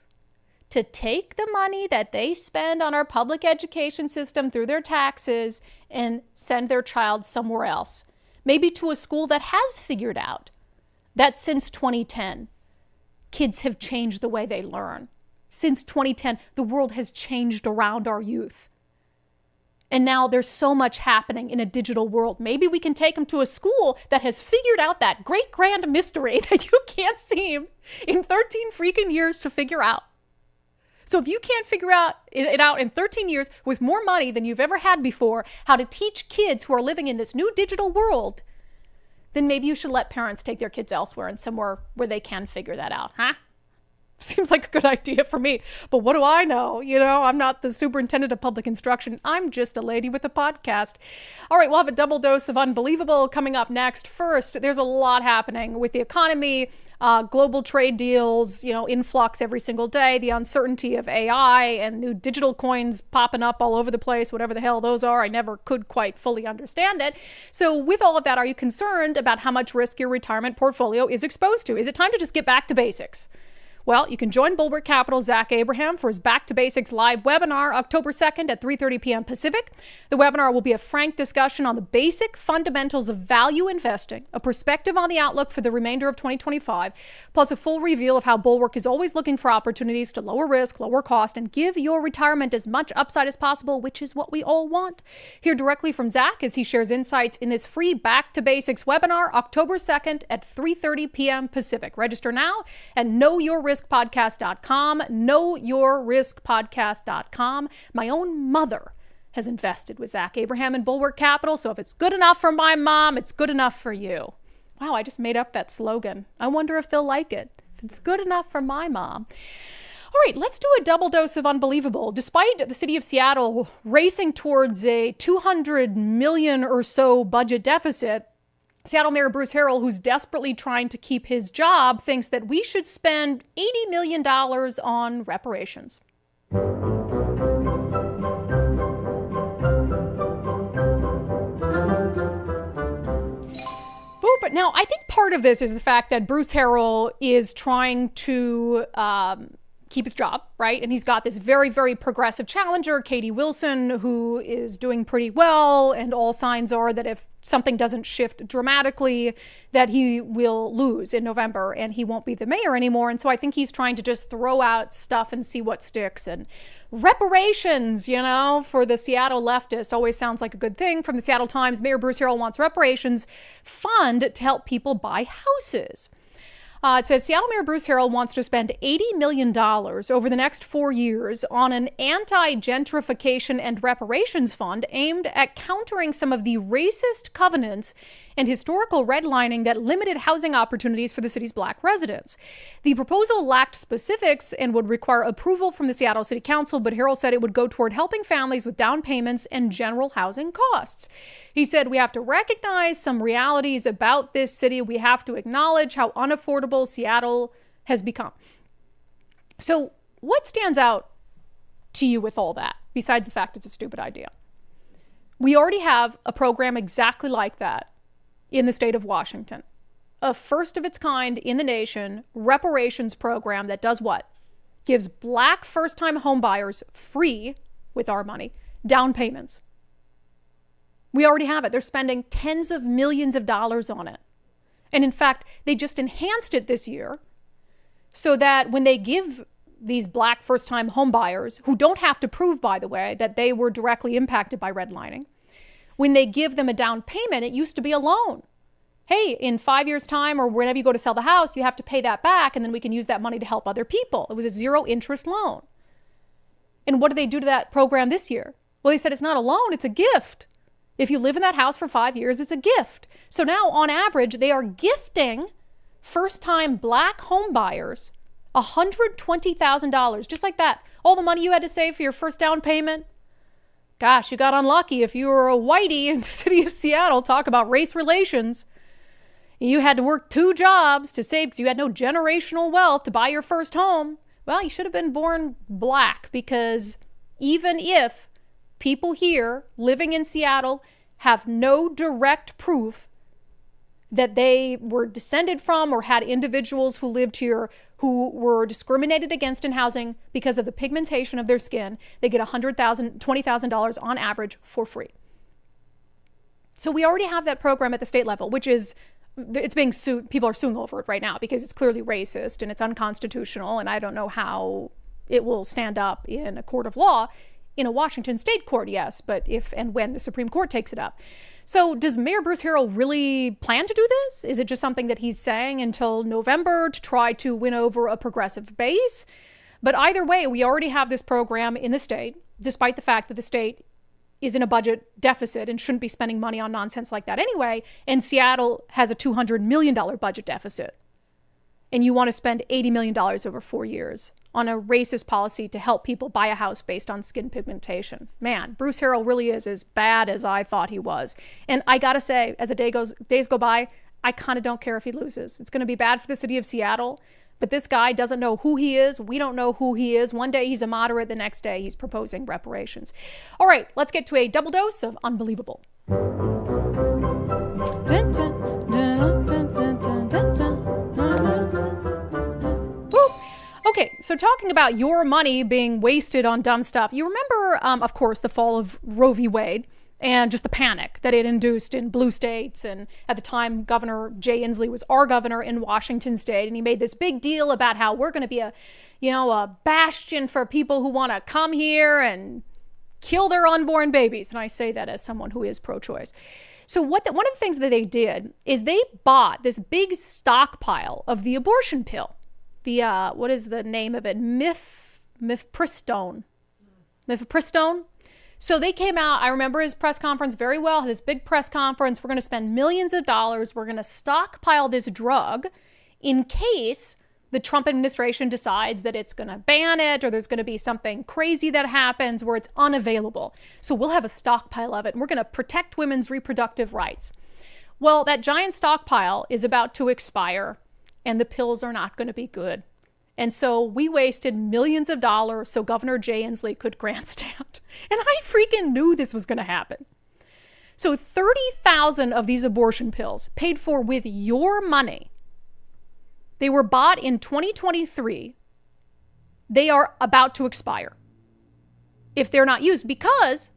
to take the money that they spend on our public education system through their taxes and send their child somewhere else. Maybe to a school that has figured out that since 2010, kids have changed the way they learn. Since 2010, the world has changed around our youth. And now there's so much happening in a digital world. Maybe we can take them to a school that has figured out that great grand mystery that you can't seem in 13 freaking years to figure out. So if you can't figure it out in 13 years with more money than you've ever had before, how to teach kids who are living in this new digital world, then maybe you should let parents take their kids elsewhere and somewhere where they can figure that out, huh? Seems like a good idea for me. But what do I know? You know, I'm not the superintendent of public instruction. I'm just a lady with a podcast. All right, we'll have a double dose of unbelievable coming up next. First, there's a lot happening with the economy, global trade deals, you know, influx every single day, the uncertainty of AI and new digital coins popping up all over the place, whatever the hell those are. I never could quite fully understand it. So with all of that, are you concerned about how much risk your retirement portfolio is exposed to? Is it time to just get back to basics? Well, you can join Bulwark Capital's Zach Abraham for his Back to Basics live webinar October 2nd at 3:30 p.m. Pacific. The webinar will be a frank discussion on the basic fundamentals of value investing, a perspective on the outlook for the remainder of 2025, plus a full reveal of how Bulwark is always looking for opportunities to lower risk, lower cost, and give your retirement as much upside as possible, which is what we all want. Hear directly from Zach as he shares insights in this free Back to Basics webinar October 2nd at 3:30 p.m. Pacific. Register now at knowyourriskpodcast.com, knowyourriskpodcast.com. My own mother has invested with Zach Abraham and Bulwark Capital, so if it's good enough for my mom, it's good enough for you. Wow, I just made up that slogan. I wonder if they'll like it. If it's good enough for my mom. All right, let's do a double dose of unbelievable. Despite the city of Seattle racing towards a $200 million or so budget deficit, Seattle Mayor Bruce Harrell, who's desperately trying to keep his job, thinks that we should spend $80 million on reparations. But now I think part of this is the fact that Bruce Harrell is trying to keep his job, right? And he's got this very, very progressive challenger, Katie Wilson, who is doing pretty well. And all signs are that if something doesn't shift dramatically, that he will lose in November and he won't be the mayor anymore. And so I think he's trying to just throw out stuff and see what sticks. And reparations, you know, for the Seattle leftists always sounds like a good thing. From the Seattle Times, Mayor Bruce Harrell wants reparations fund to help people buy houses. It says Seattle Mayor Bruce Harrell wants to spend $80 million over the next 4 years on an anti-gentrification and reparations fund aimed at countering some of the racist covenants and historical redlining that limited housing opportunities for the city's Black residents. The proposal lacked specifics and would require approval from the Seattle City Council, but Harrell said it would go toward helping families with down payments and general housing costs. He said, we have to recognize some realities about this city. We have to acknowledge how unaffordable Seattle has become. So what stands out to you with all that, besides the fact it's a stupid idea? We already have a program exactly like that in the state of Washington. A first of its kind in the nation reparations program that does what? Gives Black first-time homebuyers free, with our money, down payments. We already have it. They're spending tens of millions of dollars on it. And in fact, they just enhanced it this year so that when they give these Black first-time homebuyers, who don't have to prove, by the way, that they were directly impacted by redlining, when they give them a down payment, it used to be a loan. Hey, in 5 years' time or whenever you go to sell the house, you have to pay that back, and then we can use that money to help other people. It was a zero-interest loan. And what do they do to that program this year? Well, they said it's not a loan, it's a gift. If you live in that house for 5 years, it's a gift. So now, on average, they are gifting first-time black home buyers $120,000, just like that. All the money you had to save for your first down payment. Gosh, you got unlucky if you were a whitey in the city of Seattle. Talk about race relations. You had to work 2 jobs to save because you had no generational wealth to buy your first home. Well, you should have been born black, because even if people here living in Seattle have no direct proof that they were descended from or had individuals who lived here who were discriminated against in housing because of the pigmentation of their skin, they get $20,000 on average for free. So we already have that program at the state level, which is, it's being sued. People are suing over it right now because it's clearly racist and it's unconstitutional. And I don't know how it will stand up in a court of law. In a Washington state court, yes, but if and when the Supreme Court takes it up. So does Mayor Bruce Harrell really plan to do this? Is it just something that he's saying until November to try to win over a progressive base? But either way, we already have this program in the state, despite the fact that the state is in a budget deficit and shouldn't be spending money on nonsense like that anyway. And Seattle has a $200 million budget deficit. And you want to spend $80 million over 4 years on a racist policy to help people buy a house based on skin pigmentation. Man, Bruce Harrell really is as bad as I thought he was. And I gotta say, as the days go by, I kind of don't care if he loses. It's going to be bad for the city of Seattle, but this guy doesn't know who he is. We don't know who he is. One day he's a moderate, the next day he's proposing reparations. All right, let's get to a double dose of unbelievable. Dun, dun, dun, dun, dun, dun, dun, dun. Okay, so talking about your money being wasted on dumb stuff, you remember, of course, the fall of Roe v. Wade and just the panic that it induced in blue states. And at the time, Governor Jay Inslee was our governor in Washington state, and he made this big deal about how we're going to be a bastion for people who want to come here and kill their unborn babies. And I say that as someone who is pro-choice. So one of the things that they did is they bought this big stockpile of the abortion pill. The, what is the name of it? Mifepristone. So they came out, I remember his press conference very well, this big press conference. We're going to spend millions of dollars. We're going to stockpile this drug in case the Trump administration decides that it's going to ban it or there's going to be something crazy that happens where it's unavailable. So we'll have a stockpile of it and we're going to protect women's reproductive rights. Well, that giant stockpile is about to expire and the pills are not going to be good. And so we wasted millions of dollars so Governor Jay Inslee could grandstand. And I freaking knew this was going to happen. So 30,000 of these abortion pills paid for with your money. They were bought in 2023. They are about to expire if they're not used because,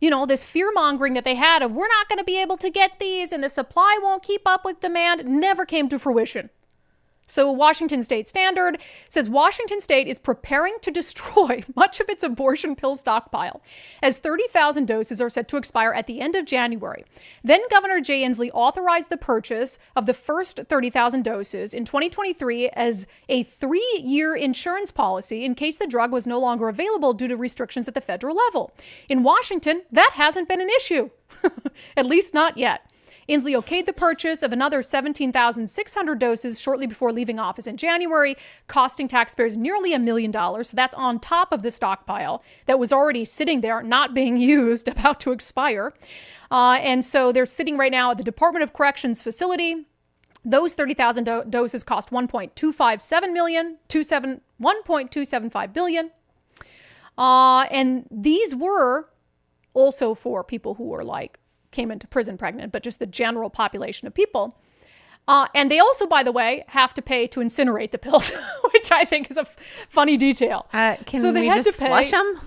this fear-mongering that they had of we're not going to be able to get these and the supply won't keep up with demand never came to fruition. So Washington State Standard says Washington State is preparing to destroy much of its abortion pill stockpile as 30,000 doses are set to expire at the end of January. Then Governor Jay Inslee authorized the purchase of the first 30,000 doses in 2023 as a 3-year insurance policy in case the drug was no longer available due to restrictions at the federal level. In Washington, that hasn't been an issue, at least not yet. Inslee okayed the purchase of another 17,600 doses shortly before leaving office in January, costing taxpayers nearly $1 million. So that's on top of the stockpile that was already sitting there, not being used, about to expire. And so they're sitting right now at the Department of Corrections facility. Those 30,000 doses cost $1.275 billion. And these were also for people who were came into prison pregnant, but just the general population of people. And they also, by the way, have to pay to incinerate the pills, which I think is a funny detail.
So they had to flush them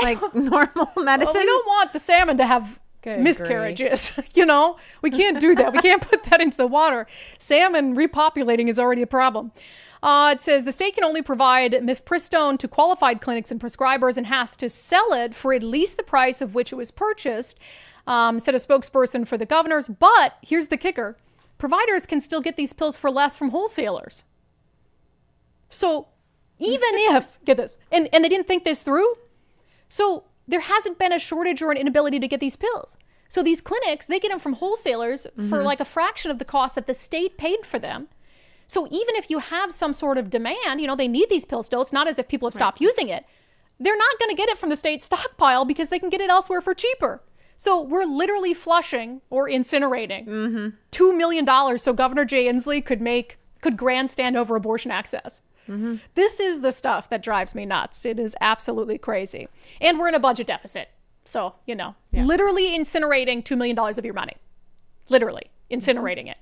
like normal medicine?
Well, we don't want the salmon to have miscarriages. We can't do that. We can't put that into the water. Salmon repopulating is already a problem. It says the state can only provide mifepristone to qualified clinics and prescribers and has to sell it for at least the price of which it was purchased. Said a spokesperson for the governors. But here's the kicker. Providers can still get these pills for less from wholesalers. So even if, get this, and they didn't think this through. So there hasn't been a shortage or an inability to get these pills. So these clinics, they get them from wholesalers for a fraction of the cost that the state paid for them. So even if you have some sort of demand, they need these pills still. It's not as if people have stopped using it. They're not going to get it from the state stockpile because they can get it elsewhere for cheaper. So we're literally flushing or incinerating $2 million so Governor Jay Inslee could grandstand over abortion access. This is the stuff that drives me nuts. It is absolutely crazy. And we're in a budget deficit. So, literally incinerating $2 million of your money. Literally incinerating it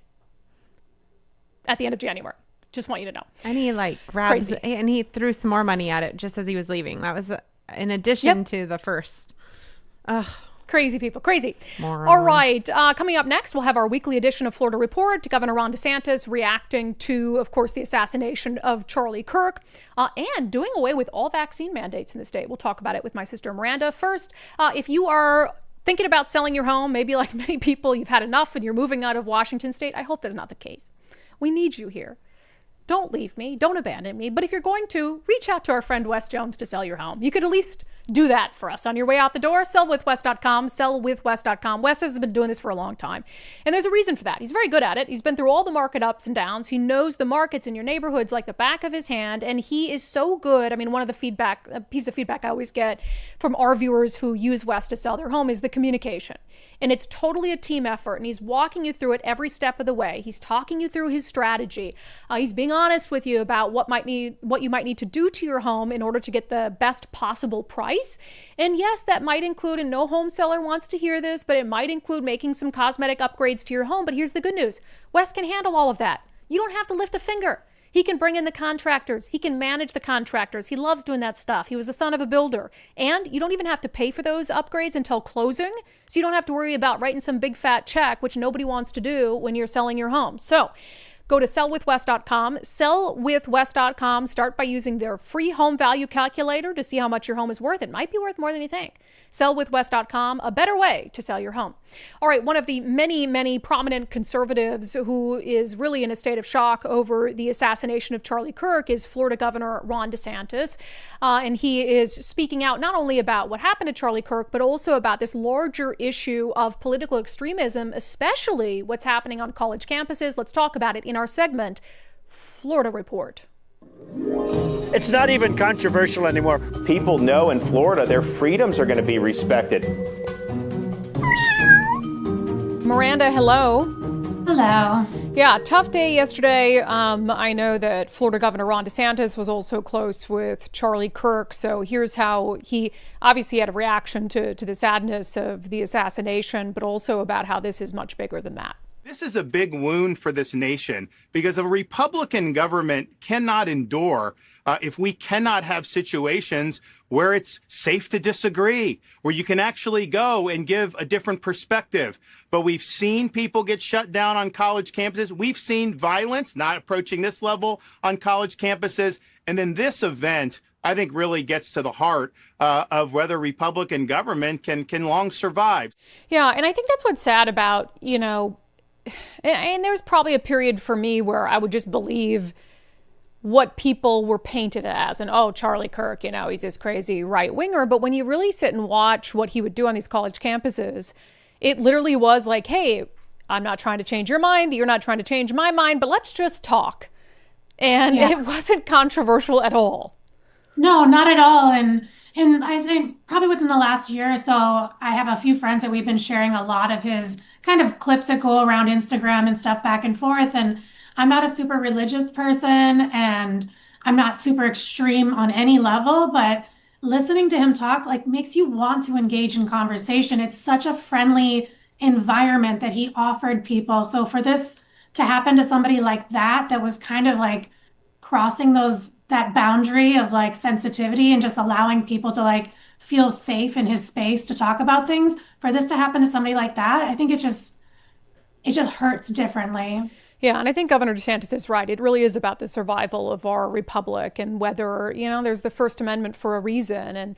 at the end of January. Just want you to know.
And he grabs and he threw some more money at it just as he was leaving. That was in addition to the first.
Crazy people, crazy.
Moron.
All right, coming up next, we'll have our weekly edition of Florida Report. Governor Ron DeSantis reacting to, of course, the assassination of Charlie Kirk and doing away with all vaccine mandates in the state. We'll talk about it with my sister Miranda. First, if you are thinking about selling your home, maybe like many people, you've had enough and you're moving out of Washington state, I hope that's not the case. We need you here. Don't leave me. Don't abandon me. But if you're going to, reach out to our friend Wes Jones to sell your home. You could at least do that for us on your way out the door. Sellwithwes.com, sellwithwes.com. Wes has been doing this for a long time. And there's a reason for that. He's very good at it. He's been through all the market ups and downs. He knows the markets in your neighborhoods like the back of his hand. And he is so good. I mean, one of the a piece of feedback I always get from our viewers who use Wes to sell their home is the communication. And it's totally a team effort. And he's walking you through it every step of the way. He's talking you through his strategy. He's being honest with you about what you might need to do to your home in order to get the best possible price. And yes, that might include, and no home seller wants to hear this, but it might include making some cosmetic upgrades to your home. But here's the good news. Wes can handle all of that. You don't have to lift a finger. He can bring in the contractors. He can manage the contractors. He loves doing that stuff. He was the son of a builder. And you don't even have to pay for those upgrades until closing. So you don't have to worry about writing some big fat check, which nobody wants to do when you're selling your home. So go to sellwithwes.com, sellwithwes.com. Start by using their free home value calculator to see how much your home is worth. It might be worth more than you think. Sellwithwes.com, a better way to sell your home. All right, one of the many, many prominent conservatives who is really in a state of shock over the assassination of Charlie Kirk is Florida Governor Ron DeSantis. And he is speaking out not only about what happened to Charlie Kirk, but also about this larger issue of political extremism, especially what's happening on college campuses. Let's talk about it in our segment, Florida Report.
It's not even controversial anymore.
People know in Florida their freedoms are going to be respected.
Miranda, hello.
Hello.
Yeah, tough day yesterday. I know that Florida Governor Ron DeSantis was also close with Charlie Kirk. So here's how he obviously had a reaction to the sadness of the assassination, but also about how this is much bigger than that.
This is a big wound for this nation because a Republican government cannot endure if we cannot have situations where it's safe to disagree, where you can actually go and give a different perspective. But we've seen people get shut down on college campuses. We've seen violence, not approaching this level, on college campuses. And then this event, I think, really gets to the heart of whether Republican government can long survive.
Yeah, and I think that's what's sad about, and there was probably a period for me where I would just believe what people were painted as. And, Charlie Kirk, he's this crazy right winger. But when you really sit and watch what he would do on these college campuses, it literally was like, hey, I'm not trying to change your mind. You're not trying to change my mind, but let's just talk. And It wasn't controversial at all.
No, not at all. And I think probably within the last year or so, I have a few friends that we've been sharing a lot of his kind of clips that go around Instagram and stuff back and forth. And I'm not a super religious person and I'm not super extreme on any level, but listening to him talk makes you want to engage in conversation. It's such a friendly environment that he offered people. So for this to happen to somebody like that was kind of crossing that boundary of sensitivity and just allowing people to feel safe in his space to talk about things, for this to happen to somebody like that, I think it just hurts differently.
Yeah, and I think Governor DeSantis is right. It really is about the survival of our republic and whether, there's the First Amendment for a reason. And,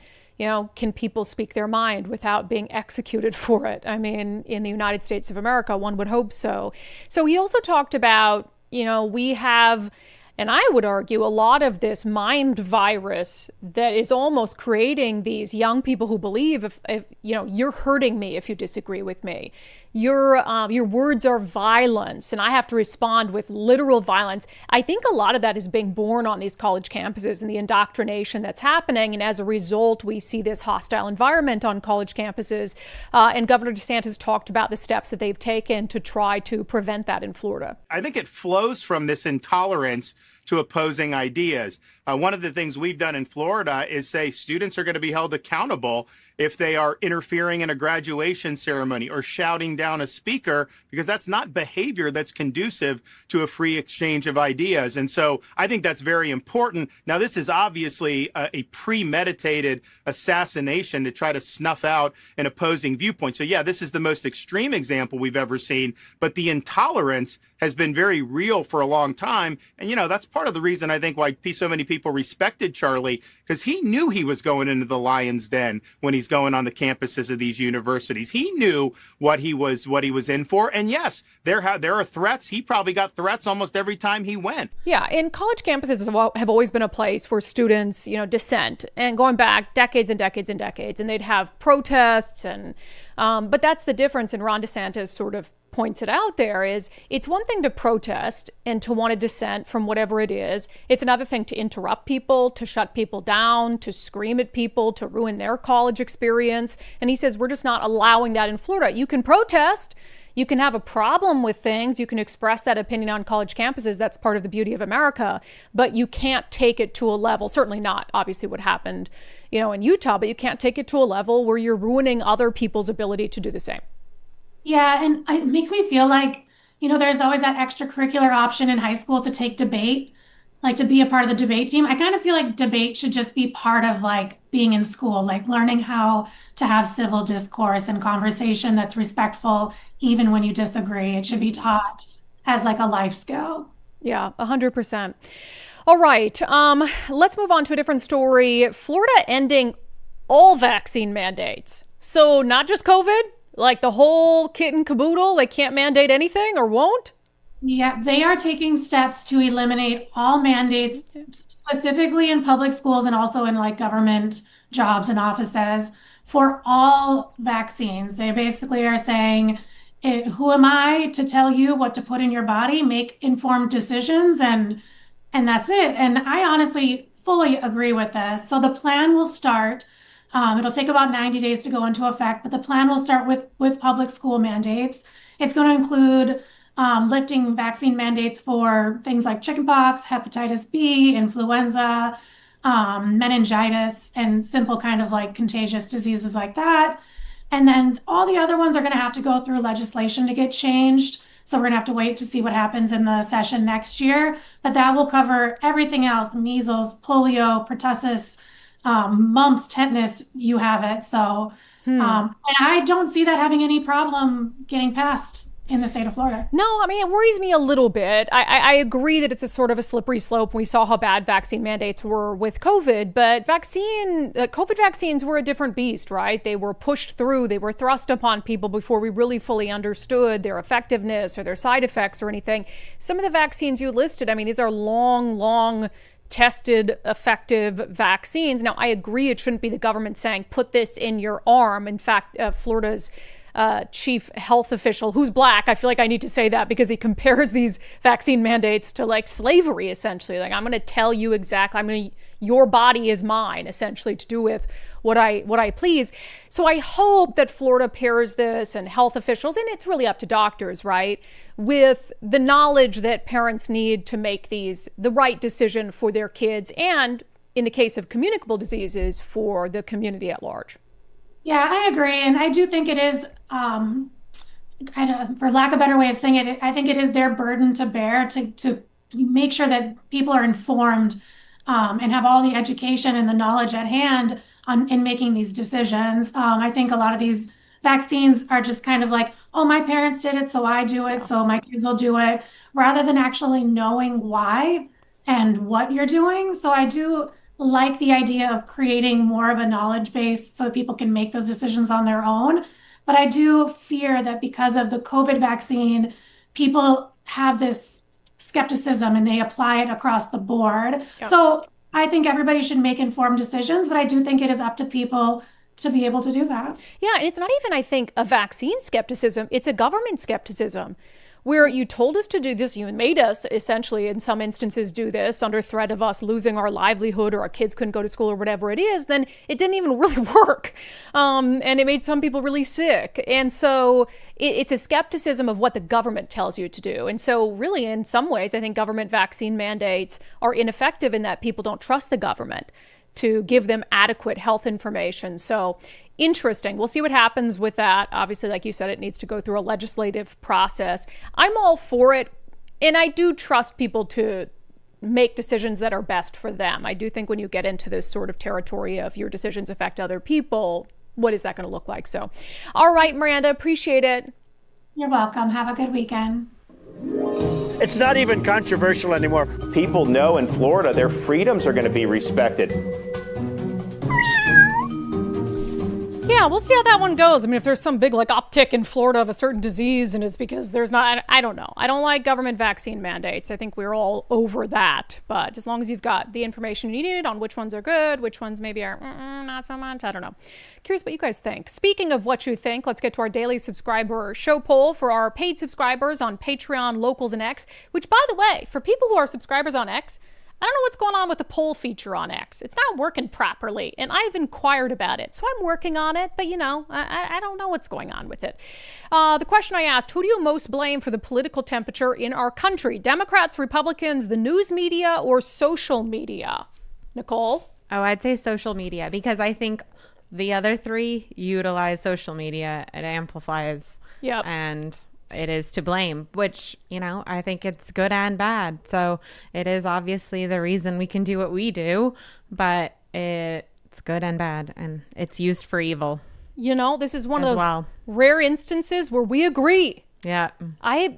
can people speak their mind without being executed for it? I mean, in the United States of America, one would hope so. So he also talked about, we have, and I would argue, a lot of this mind virus that is almost creating these young people who believe if you're hurting me if you disagree with me. your words are violence, and I have to respond with literal violence. I think a lot of that is being born on these college campuses and the indoctrination that's happening. And as a result, we see this hostile environment on college campuses. And Governor DeSantis talked about the steps that they've taken to try to prevent that in Florida.
I think it flows from this intolerance to opposing ideas. One of the things we've done in Florida is say students are going to be held accountable if they are interfering in a graduation ceremony or shouting down a speaker, because that's not behavior that's conducive to a free exchange of ideas. And so I think that's very important. Now, this is obviously a premeditated assassination to try to snuff out an opposing viewpoint. So, yeah, this is the most extreme example we've ever seen. But the intolerance has been very real for a long time. And, you know, that's part of the reason I think why so many people respected Charlie, because he knew he was going into the lion's den when he's going on the campuses of these universities. He knew what he was in for. And yes, there are threats. He probably got threats almost every time he went.
Yeah, and college campuses have always been a place where students, dissent, and going back decades and decades and decades, and they'd have protests, and but that's the difference. And Ron DeSantis sort of points it out there is it's one thing to protest and to want to dissent from whatever it is. It's another thing to interrupt people, to shut people down, to scream at people, to ruin their college experience. And he says, we're just not allowing that in Florida. You can protest. You can have a problem with things. You can express that opinion on college campuses. That's part of the beauty of America. But you can't take it to a level, certainly not obviously what happened, in Utah, but you can't take it to a level where you're ruining other people's ability to do the same.
Yeah, and it makes me feel like, there's always that extracurricular option in high school to take debate, like to be a part of the debate team. I kind of feel like debate should just be part of like being in school, like learning how to have civil discourse and conversation that's respectful, even when you disagree. It should be taught as like a life skill.
Yeah, 100%. All right, let's move on to a different story. Florida ending all vaccine mandates. So not just COVID, like the whole kit and caboodle, they can't mandate anything or won't?
Yeah, they are taking steps to eliminate all mandates, specifically in public schools and also in like government jobs and offices for all vaccines. They basically are saying, who am I to tell you what to put in your body? Make informed decisions, and that's it. And I honestly fully agree with this. So the plan will start. It'll take about 90 days to go into effect, but the plan will start with public school mandates. It's going to include lifting vaccine mandates for things like chickenpox, hepatitis B, influenza, meningitis, and simple kind of like contagious diseases like that. And then all the other ones are going to have to go through legislation to get changed. So we're going to have to wait to see what happens in the session next year. But that will cover everything else: measles, polio, pertussis, mumps, tetanus, you have it. So, and I don't see that having any problem getting passed in the state of Florida.
No, I mean, it worries me a little bit. I agree that it's a sort of a slippery slope. We saw how bad vaccine mandates were with COVID, but COVID vaccines were a different beast, right? They were pushed through. They were thrust upon people before we really fully understood their effectiveness or their side effects or anything. Some of the vaccines you listed, I mean, these are long tested, effective vaccines. Now, I agree it shouldn't be the government saying, put this in your arm. In fact, Florida's chief health official, who's black, I feel like I need to say that because he compares these vaccine mandates to like slavery, essentially. Like, I'm going to tell you exactly, your body is mine, essentially, to do with what I please. So I hope that Florida pairs this, and health officials, and it's really up to doctors, right, with the knowledge that parents need to make the right decision for their kids, and in the case of communicable diseases, for the community at large.
Yeah, I agree. And I do think it is, for lack of a better way of saying it, I think it is their burden to bear to make sure that people are informed and have all the education and the knowledge at hand in making these decisions. I think a lot of these vaccines are just kind of like, oh, my parents did it, so I do it, so my kids will do it, rather than actually knowing why and what you're doing. So I do like the idea of creating more of a knowledge base so people can make those decisions on their own. But I do fear that because of the COVID vaccine, people have this skepticism and they apply it across the board. Yeah. So I think everybody should make informed decisions, but I do think it is up to people to be able to do that.
Yeah, and it's not even, I think, a vaccine skepticism. It's a government skepticism where you told us to do this. You made us essentially, in some instances, do this under threat of us losing our livelihood or our kids couldn't go to school or whatever it is. Then it didn't even really work. And it made some people really sick. And so it's a skepticism of what the government tells you to do. And so really, in some ways, I think government vaccine mandates are ineffective in that people don't trust the government to give them adequate health information. So interesting. We'll see what happens with that. Obviously, like you said, it needs to go through a legislative process. I'm all for it. And I do trust people to make decisions that are best for them. I do think when you get into this sort of territory of your decisions affect other people, what is that going to look like? So, all right, Miranda, appreciate it.
You're welcome. Have a good weekend.
It's not even controversial anymore.
People know in Florida their freedoms are going to be respected.
Yeah, we'll see how that one goes. I mean, if there's some big uptick in Florida of a certain disease and it's because there's not, I don't know. I don't like government vaccine mandates. I think we're all over that. But as long as you've got the information you needed on which ones are good, which ones maybe are not so much, I don't know. Curious what you guys think. Speaking of what you think, let's get to our daily subscriber show poll for our paid subscribers on Patreon, Locals, and X, which, by the way, for people who are subscribers on X, I don't know what's going on with the poll feature on X. It's not working properly, and I've inquired about it. So I'm working on it, but I don't know what's going on with it. The question I asked, who do you most blame for the political temperature in our country? Democrats, Republicans, the news media, or social media? Nicole?
Oh, I'd say social media, because I think the other three utilize social media. It amplifies.
Yep.
And it is to blame, which, I think it's good and bad. So it is obviously the reason we can do what we do, but it's good and bad, and it's used for evil.
This is one of those rare instances where we agree.
Yeah.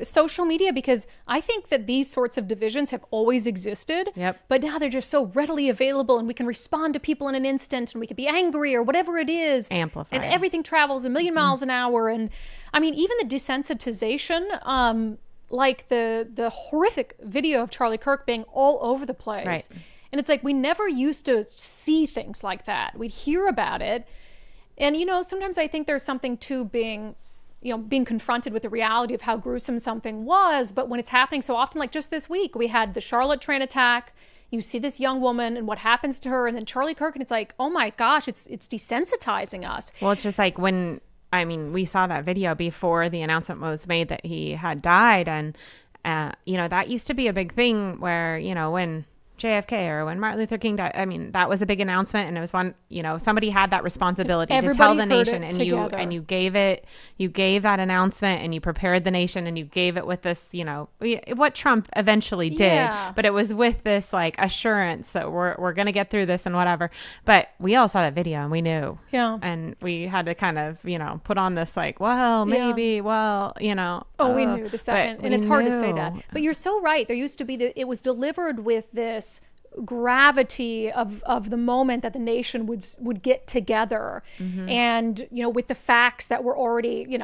Social media, because I think that these sorts of divisions have always existed.
Yep.
But now they're just so readily available, and we can respond to people in an instant, and we can be angry or whatever it is.
Amplify.
And everything travels a million miles an hour. And I mean, even the desensitization, like the horrific video of Charlie Kirk being all over the place.
Right.
And it's like, we never used to see things like that. We'd hear about it. And, sometimes I think there's something to being confronted with the reality of how gruesome something was. But when it's happening so often, like just this week, we had the Charlotte train attack. You see this young woman and what happens to her, and then Charlie Kirk, and it's like, oh my gosh, it's desensitizing us.
Well, it's just like we saw that video before the announcement was made that he had died. And, that used to be a big thing where, when JFK or when Martin Luther King died, that was a big announcement, and it was one, somebody had that responsibility to tell the nation, and you gave that announcement, and you prepared the nation, and you gave it with this, what Trump eventually did, but it was with this assurance that we're going to get through this and whatever. But we all saw that video and we knew, and we had to kind of, put on this we knew
the second, and it's hard to say that, but you're so right. There used to be it was delivered with this gravity of the moment that the nation would get together, and with the facts that were already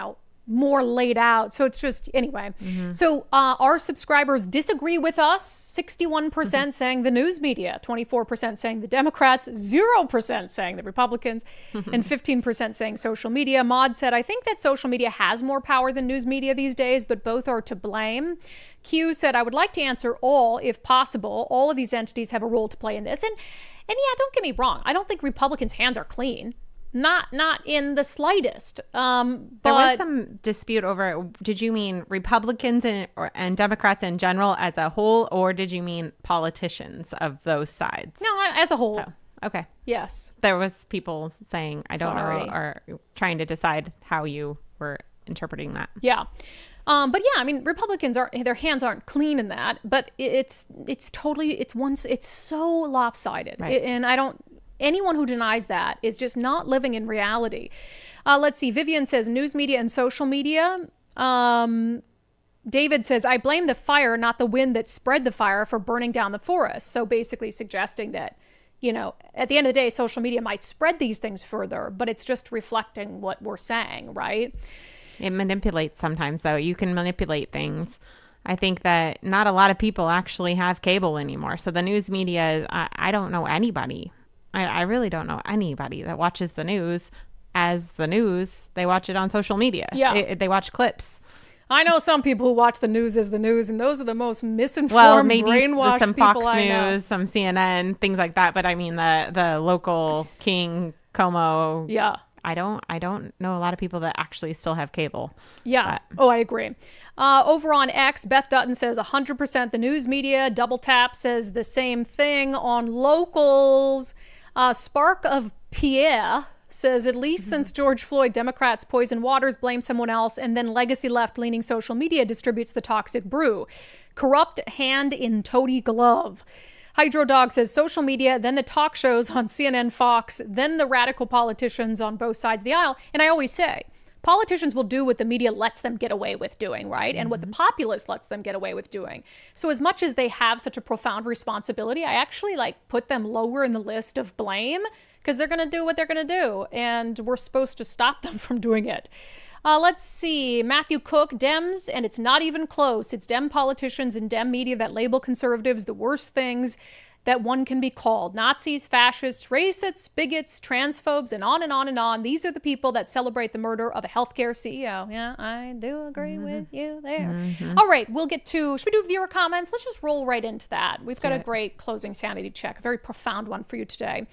more laid out. So it's just, anyway. So our subscribers disagree with us. 61% saying the news media, 24% saying the Democrats, 0% saying the Republicans, and 15% saying social media. Maud said, I think that social media has more power than news media these days, but both are to blame. Q said, I would like to answer all, if possible. All of these entities have a role to play in this. And yeah, don't get me wrong. I don't think Republicans' hands are clean. Not in the slightest. But
there was some dispute over, did you mean Republicans and Democrats in general as a whole, or did you mean politicians of those sides?
No, as a whole.
So, okay.
Yes.
There was people saying, I don't know, or trying to decide how you were interpreting that.
Yeah. But yeah, Republicans their hands aren't clean in that, but it's so lopsided.
Right.
And anyone who denies that is just not living in reality. Let's see. Vivian says news media and social media. David says, I blame the fire, not the wind that spread the fire, for burning down the forest. So basically suggesting that, at the end of the day, social media might spread these things further, but it's just reflecting what we're saying, right?
It manipulates sometimes, though. You can manipulate things. I think that not a lot of people actually have cable anymore. So the news media, I don't know anybody I really don't know anybody that watches the news as the news. They watch it on social media.
Yeah.
They watch clips.
I know some people who watch the news as the news, and those are the most misinformed, brainwashed
some
people
Fox
I know.
News, some CNN, things like that. But I mean, the local King, Como.
Yeah.
I don't know a lot of people that actually still have cable.
Yeah. Oh, I agree. Over on X, Beth Dutton says 100% the news media. Double Tap says the same thing on locals. Spark of Pierre says, at least since George Floyd, Democrats poison waters, blame someone else, and then legacy left-leaning social media distributes the toxic brew. Corrupt hand in toady glove. Hydro Dog says social media, then the talk shows on CNN, Fox, then the radical politicians on both sides of the aisle. And I always say, politicians will do what the media lets them get away with doing, right? And what the populace lets them get away with doing. So as much as they have such a profound responsibility, I actually put them lower in the list of blame, because they're going to do what they're going to do, and we're supposed to stop them from doing it. Let's see. Matthew Cook, Dems, and it's not even close. It's Dem politicians and Dem media that label conservatives the worst things that one can be called. Nazis, fascists, racists, bigots, transphobes, and on and on and on. These are the people that celebrate the murder of a healthcare CEO. Yeah, I do agree with you there. All right, we'll get to, should we do viewer comments? Let's just roll right into that. We've got a great closing sanity check, a very profound one for you today.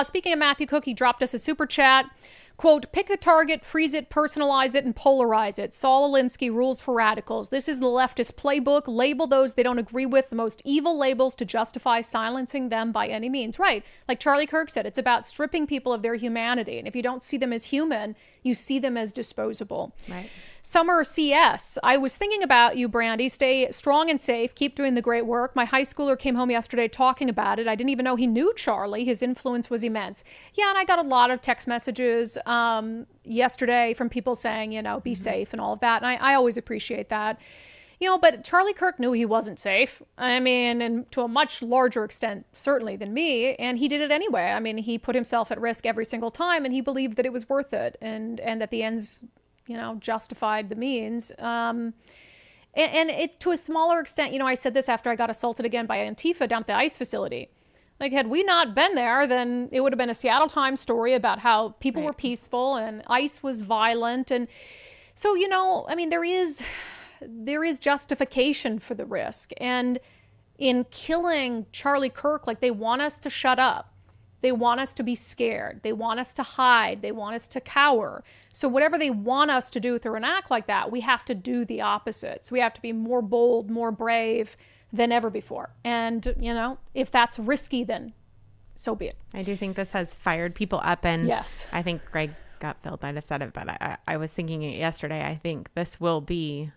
Speaking of Matthew Cook, he dropped us a super chat. Quote, pick the target, freeze it, personalize it, and polarize it. Saul Alinsky, Rules for Radicals. This is the leftist playbook. Label those they don't agree with, the most evil labels, to justify silencing them by any means. Right. Like Charlie Kirk said, it's about stripping people of their humanity. And if you don't see them as human, you see them as disposable. Right. Summer CS. I was thinking about you, Brandi. Stay strong and safe. Keep doing the great work. My high schooler came home yesterday talking about it. I didn't even know he knew Charlie. His influence was immense. Yeah, and I got a lot of text messages yesterday from people saying, be safe and all of that. And I always appreciate that. But Charlie Kirk knew he wasn't safe. I mean, and to a much larger extent, certainly, than me. And he did it anyway. I mean, he put himself at risk every single time, and he believed that it was worth it, and that the ends, justified the means. And it's to a smaller extent, I said this after I got assaulted again by Antifa down at the ICE facility. Like, had we not been there, then it would have been a Seattle Times story about how people were peaceful and ICE was violent. And so, there is justification for the risk. And in killing Charlie Kirk, they want us to shut up. They want us to be scared. They want us to hide. They want us to cower. So whatever they want us to do through an act like that, we have to do the opposite. So we have to be more bold, more brave than ever before. And, if that's risky, then so be it.
I do think this has fired people up. And
yes,
I think Greg Gutfeld might have said it, but I was thinking it yesterday. I think this will be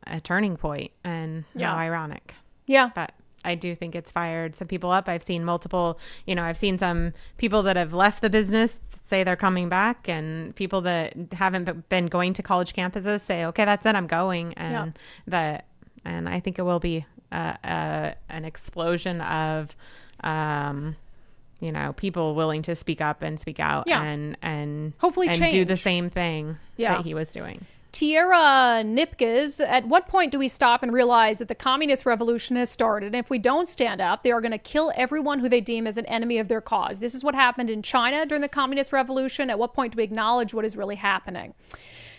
a turning point, and how ironic.
Yeah.
But I do think it's fired some people up. I've seen multiple, I've seen some people that have left the business say they're coming back, and people that haven't been going to college campuses say, okay, that's it, I'm going. And and I think it will be an explosion of, people willing to speak up and speak out and
hopefully
and
change.
Do the same thing that he was doing.
Tierra Nipkes, at what point do we stop and realize that the communist revolution has started? And if we don't stand up, they are going to kill everyone who they deem as an enemy of their cause. This is what happened in China during the communist revolution. At what point do we acknowledge what is really happening?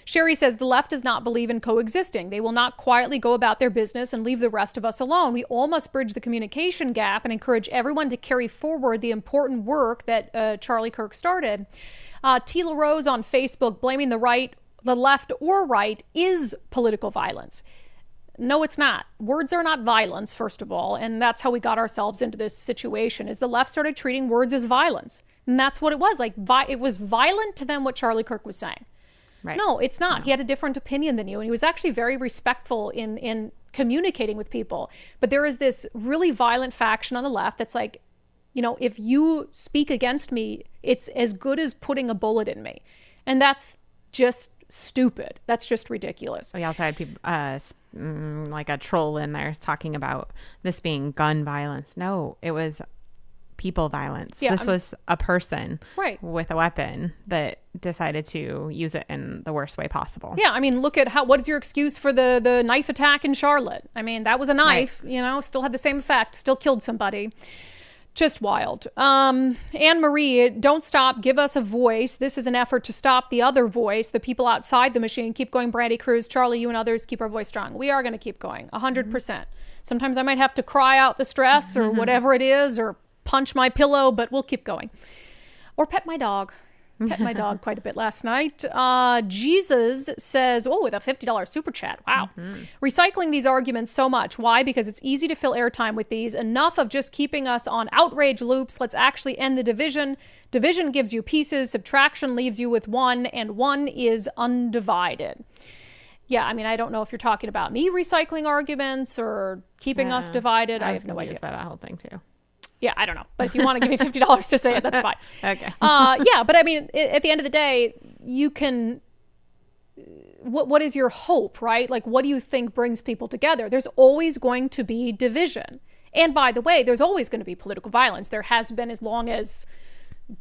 Sherry says the left does not believe in coexisting. They will not quietly go about their business and leave the rest of us alone. We all must bridge the communication gap and encourage everyone to carry forward the important work that Charlie Kirk started. T. LaRose on Facebook blaming the left or right is political violence. No, it's not. Words are not violence, first of all, and that's how we got ourselves into this situation, is the left started treating words as violence. And that's what it was. It was violent to them what Charlie Kirk was saying. Right. No, it's not. No. He had a different opinion than you, and he was actually very respectful in communicating with people. But there is this really violent faction on the left that's like, if you speak against me, it's as good as putting a bullet in me. And that's just stupid. That's just ridiculous.
We also had people like a troll in there talking about this being gun violence. No, it was people violence. This was a person with a weapon that decided to use it in the worst way possible.
Yeah, I mean, look at what is your excuse for the knife attack in Charlotte? I mean, that was a knife, still had the same effect, still killed somebody. Just wild. Anne-Marie, don't stop. Give us a voice. This is an effort to stop the other voice, the people outside the machine. Keep going, Brandi, Kruse, Charlie, you and others. Keep our voice strong. We are going to keep going, 100%. Sometimes I might have to cry out the stress or whatever it is, or punch my pillow, but we'll keep going. Or pet my dog. Pet my dog quite a bit last night. Jesus says, with a $50 super chat. Wow. Recycling these arguments so much. Why? Because it's easy to fill airtime with these. Enough of just keeping us on outrage loops. Let's actually end the division. Division gives you pieces. Subtraction leaves you with one, and one is undivided. Yeah, I mean, I don't know if you're talking about me recycling arguments or keeping us divided. I have no idea.
By that whole thing too.
Yeah, I don't know. But if you want to give me $50 to say it, that's fine.
Okay.
Yeah, but I mean, at the end of the day, you can... What is your hope, right? Like, what do you think brings people together? There's always going to be division. And by the way, there's always going to be political violence. There has been as long as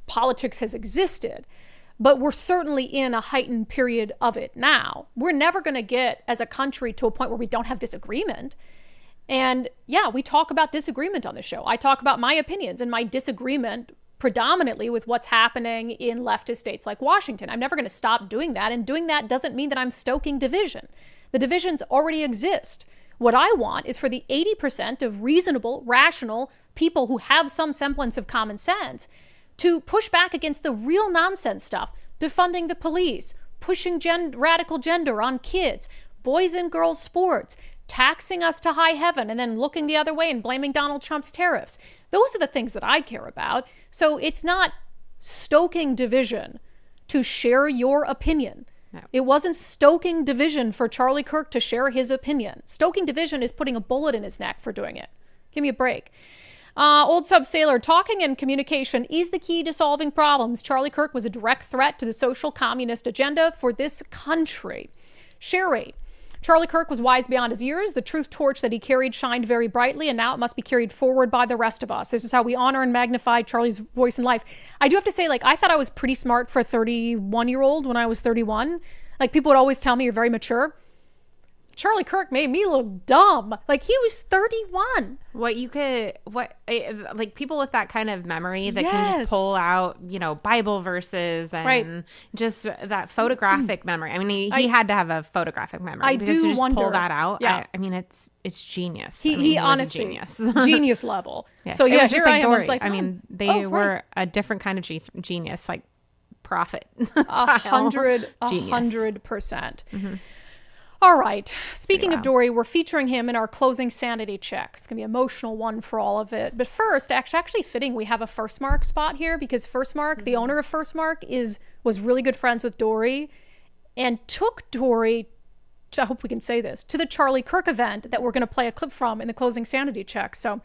politics has existed. But we're certainly in a heightened period of it now. We're never going to get, as a country, to a point where we don't have disagreement. And yeah, we talk about disagreement on the show. I talk about my opinions and my disagreement predominantly with what's happening in leftist states like Washington. I'm never going to stop doing that. And doing that doesn't mean that I'm stoking division. The divisions already exist. What I want is for the 80% of reasonable, rational people who have some semblance of common sense to push back against the real nonsense stuff, defunding the police, pushing radical gender on kids, boys and girls sports, taxing us to high heaven and then looking the other way and blaming Donald Trump's tariffs. Those are the things that I care about. So it's not stoking division to share your opinion. No. It wasn't stoking division for Charlie Kirk to share his opinion. Stoking division is putting a bullet in his neck for doing it. Give me a break. Old Sub Sailor, talking and communication is the key to solving problems. Charlie Kirk was a direct threat to the social communist agenda for this country. Sherry, Charlie Kirk was wise beyond his years. The truth torch that he carried shined very brightly, and now it must be carried forward by the rest of us. This is how we honor and magnify Charlie's voice in life. I do have to say, I thought I was pretty smart for a 31-year-old when I was 31. People would always tell me you're very mature. Charlie Kirk made me look dumb. He was 31. People with that kind of memory that can just pull out, Bible verses and just that photographic memory. I mean, he had to have a photographic memory. I do
just
wonder.
Pull that out.
Yeah.
I mean, it's genius.
He honestly,
genius.
Genius level.
Yeah.
So yeah, here I am.
Dory. I mean, they were a different kind of genius, prophet.
100%. Mm-hmm. All right. Speaking of Dori, we're featuring him in our closing sanity check. It's going to be an emotional one for all of it. But first, actually fitting, we have a First Mark spot here because First Mark, the owner of First Mark, was really good friends with Dori and took Dori, I hope we can say this, to the Charlie Kirk event that we're going to play a clip from in the closing sanity check. So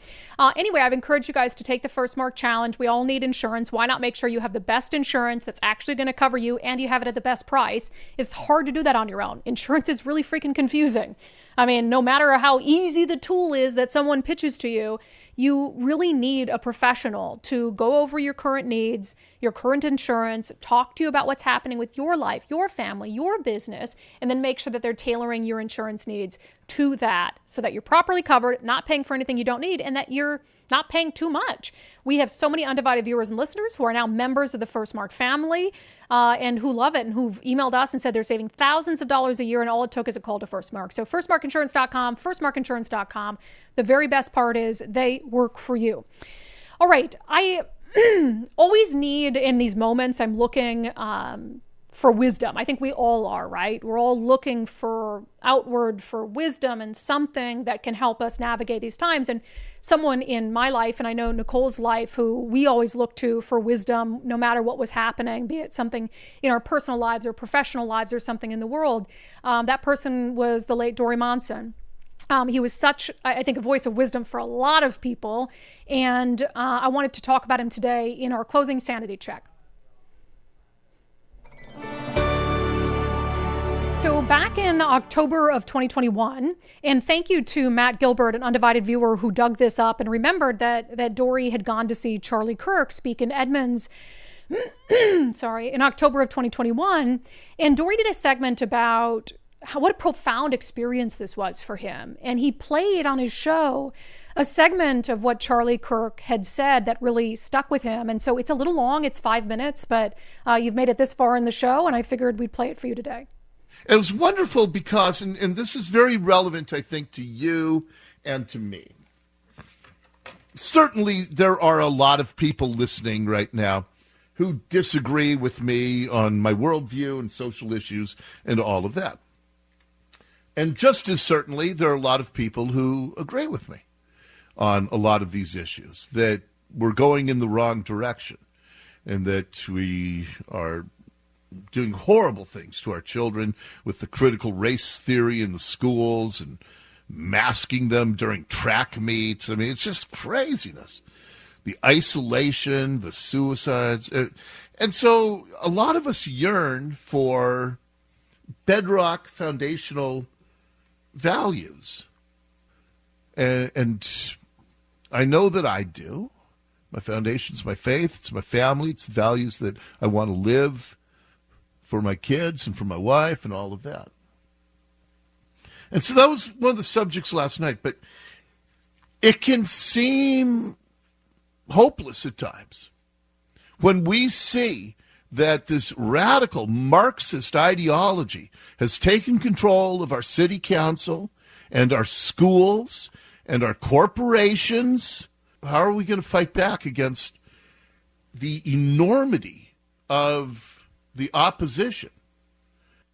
anyway, I've encouraged you guys to take the First Mark challenge. We all need insurance. Why not make sure you have the best insurance that's actually going to cover you and you have it at the best price? It's hard to do that on your own. Insurance is really freaking confusing. I mean, no matter how easy the tool is that someone pitches to you, you really need a professional to go over your current needs, your current insurance, talk to you about what's happening with your life, your family, your business, and then make sure that they're tailoring your insurance needs to that so that you're properly covered, not paying for anything you don't need, and that you're not paying too much. We have so many undivided viewers and listeners who are now members of the First Mark family and who love it and who've emailed us and said they're saving thousands of dollars a year, and all it took is a call to First Mark. So firstmarkinsurance.com, firstmarkinsurance.com. The very best part is they work for you. All right. I always need, in these moments, I'm looking for wisdom. I think we all are, right? We're all looking for outward for wisdom and something that can help us navigate these times. And someone in my life, and I know Nicole's life, who we always look to for wisdom, no matter what was happening, be it something in our personal lives or professional lives or something in the world. That person was the late Dori Monson. He was such, I think, a voice of wisdom for a lot of people. And I wanted to talk about him today in our closing sanity check. So back in October of 2021, and thank you to Matt Gilbert, an undivided viewer who dug this up and remembered that Dori had gone to see Charlie Kirk speak in Edmonds, in October of 2021. And Dori did a segment about what a profound experience this was for him. And he played on his show a segment of what Charlie Kirk had said that really stuck with him. And so it's a little long, it's 5 minutes, but you've made it this far in the show, and I figured we'd play it for you today.
It was wonderful because, and this is very relevant, I think, to you and to me. Certainly there are a lot of people listening right now who disagree with me on my worldview and social issues and all of that. And just as certainly, there are a lot of people who agree with me on a lot of these issues, that we're going in the wrong direction and that we are doing horrible things to our children with the critical race theory in the schools and masking them during track meets. I mean, it's just craziness. The isolation, the suicides. And so a lot of us yearn for bedrock foundational values. And I know that I do. My foundation's my faith, it's my family, it's the values that I want to live for my kids and for my wife and all of that. And so that was one of the subjects last night, but it can seem hopeless at times when we see that this radical Marxist ideology has taken control of our city council and our schools and our corporations. How are we going to fight back against the enormity of the opposition?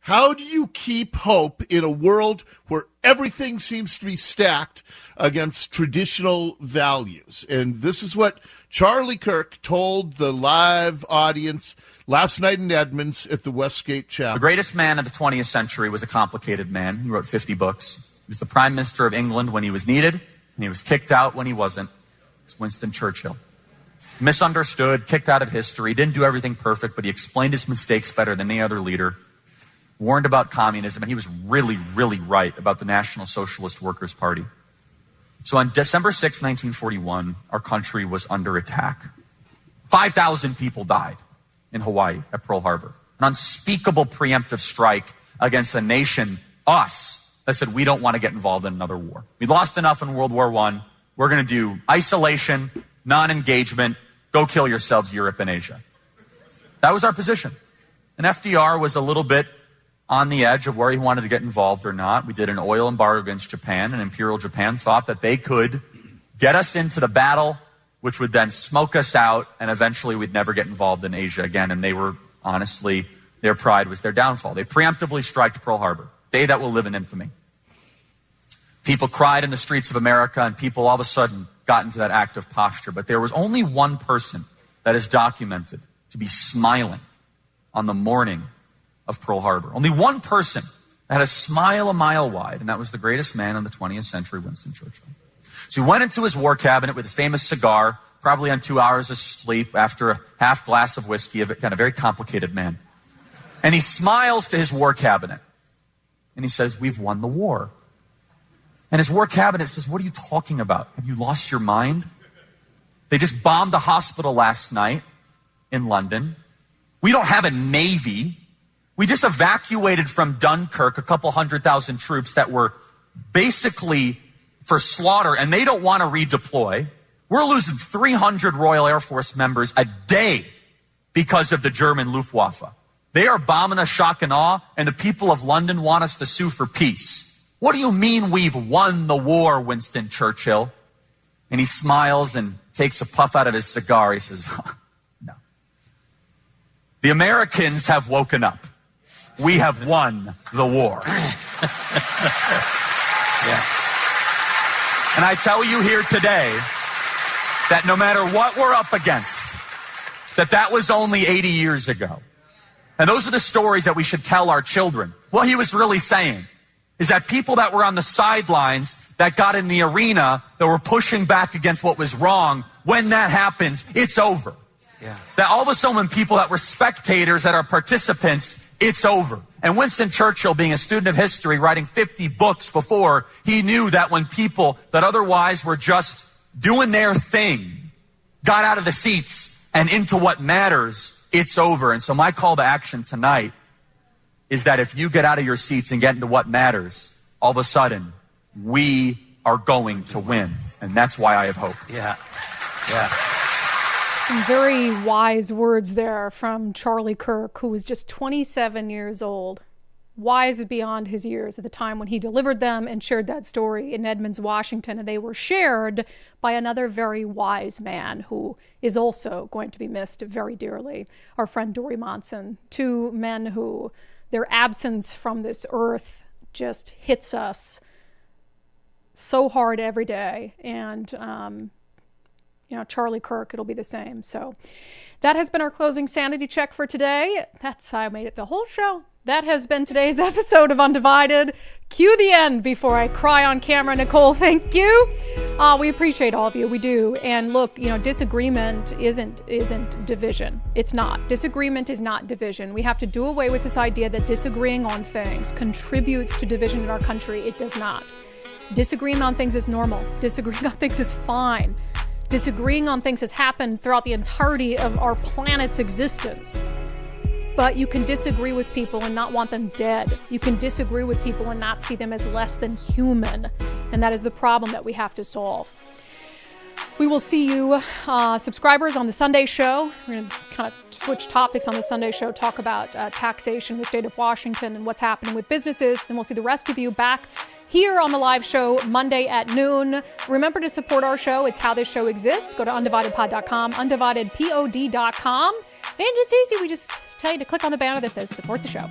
How do you keep hope in a world where everything seems to be stacked against traditional values? And this is what Charlie Kirk told the live audience last night in Edmonds at the Westgate Chapel.
The greatest man of the 20th century was a complicated man. He wrote 50 books. He was the Prime Minister of England when he was needed, and he was kicked out when he wasn't. It was Winston Churchill. Misunderstood, kicked out of history, didn't do everything perfect, but he explained his mistakes better than any other leader. Warned about communism, and he was really, really right about the National Socialist Workers' Party. So on December 6, 1941, our country was under attack. 5,000 people died in Hawaii at Pearl Harbor. An unspeakable preemptive strike against a nation, us, that said we don't want to get involved in another war. We lost enough in World War I. We're going to do isolation, non-engagement, go kill yourselves, Europe and Asia. That was our position. And FDR was a little bit on the edge of where he wanted to get involved or not. We did an oil embargo against Japan, and Imperial Japan thought that they could get us into the battle, which would then smoke us out, and eventually we'd never get involved in Asia again. And they were, honestly, their pride was their downfall. They preemptively striked Pearl Harbor, day that will live in infamy. People cried in the streets of America, and people all of a sudden got into that active posture. But there was only one person that is documented to be smiling on the morning of Pearl Harbor. Only one person that had a smile a mile wide, and that was the greatest man in the 20th century, Winston Churchill. So he went into his war cabinet with his famous cigar, probably on 2 hours of sleep after a half glass of whiskey, a kind of very complicated man. And he smiles to his war cabinet, and he says, "We've won the war." And his war cabinet says, "What are you talking about? Have you lost your mind? They just bombed the hospital last night in London. We don't have a navy. We just evacuated from Dunkirk a couple 100,000 troops that were basically for slaughter, and they don't want to redeploy. We're losing 300 Royal Air Force members a day because of the German Luftwaffe. They are bombing us shock and awe, and the people of London want us to sue for peace. What do you mean we've won the war, Winston Churchill?" And he smiles and takes a puff out of his cigar. He says, "No. The Americans have woken up. We have won the war." Yeah. And I tell you here today that no matter what we're up against, that was only 80 years ago. And those are the stories that we should tell our children. What he was really saying is that people that were on the sidelines, that got in the arena, that were pushing back against what was wrong, when that happens, it's over. Yeah. That all of a sudden when people that were spectators, that are participants, it's over. And Winston Churchill, being a student of history, writing 50 books before, he knew that when people that otherwise were just doing their thing got out of the seats and into what matters, it's over. And so my call to action tonight is that if you get out of your seats and get into what matters, all of a sudden, we are going to win. And that's why I have hope.
Yeah.
Some very wise words there from Charlie Kirk, who was just 27 years old. Wise beyond his years at the time when he delivered them and shared that story in Edmonds, Washington. And they were shared by another very wise man who is also going to be missed very dearly, our friend Dori Monson. Two men who their absence from this earth just hits us so hard every day. And, Charlie Kirk, it'll be the same. So that has been our closing sanity check for today. That's how I made it the whole show. That has been today's episode of Undivided. Cue the end before I cry on camera. Nicole, thank you. We appreciate all of you. We do. And look, disagreement isn't division. It's not. Disagreement is not division. We have to do away with this idea that disagreeing on things contributes to division in our country. It does not. Disagreeing on things is normal. Disagreeing on things is fine. Disagreeing on things has happened throughout the entirety of our planet's existence. But you can disagree with people and not want them dead. You can disagree with people and not see them as less than human. And that is the problem that we have to solve. We will see you, subscribers, on the Sunday show. We're going to kind of switch topics on the Sunday show, talk about taxation in the state of Washington and what's happening with businesses. Then we'll see the rest of you back here on the live show Monday at noon. Remember to support our show. It's how this show exists. Go to undividedpod.com, undividedpod.com. And it's easy. We just tell you to click on the banner that says support the show.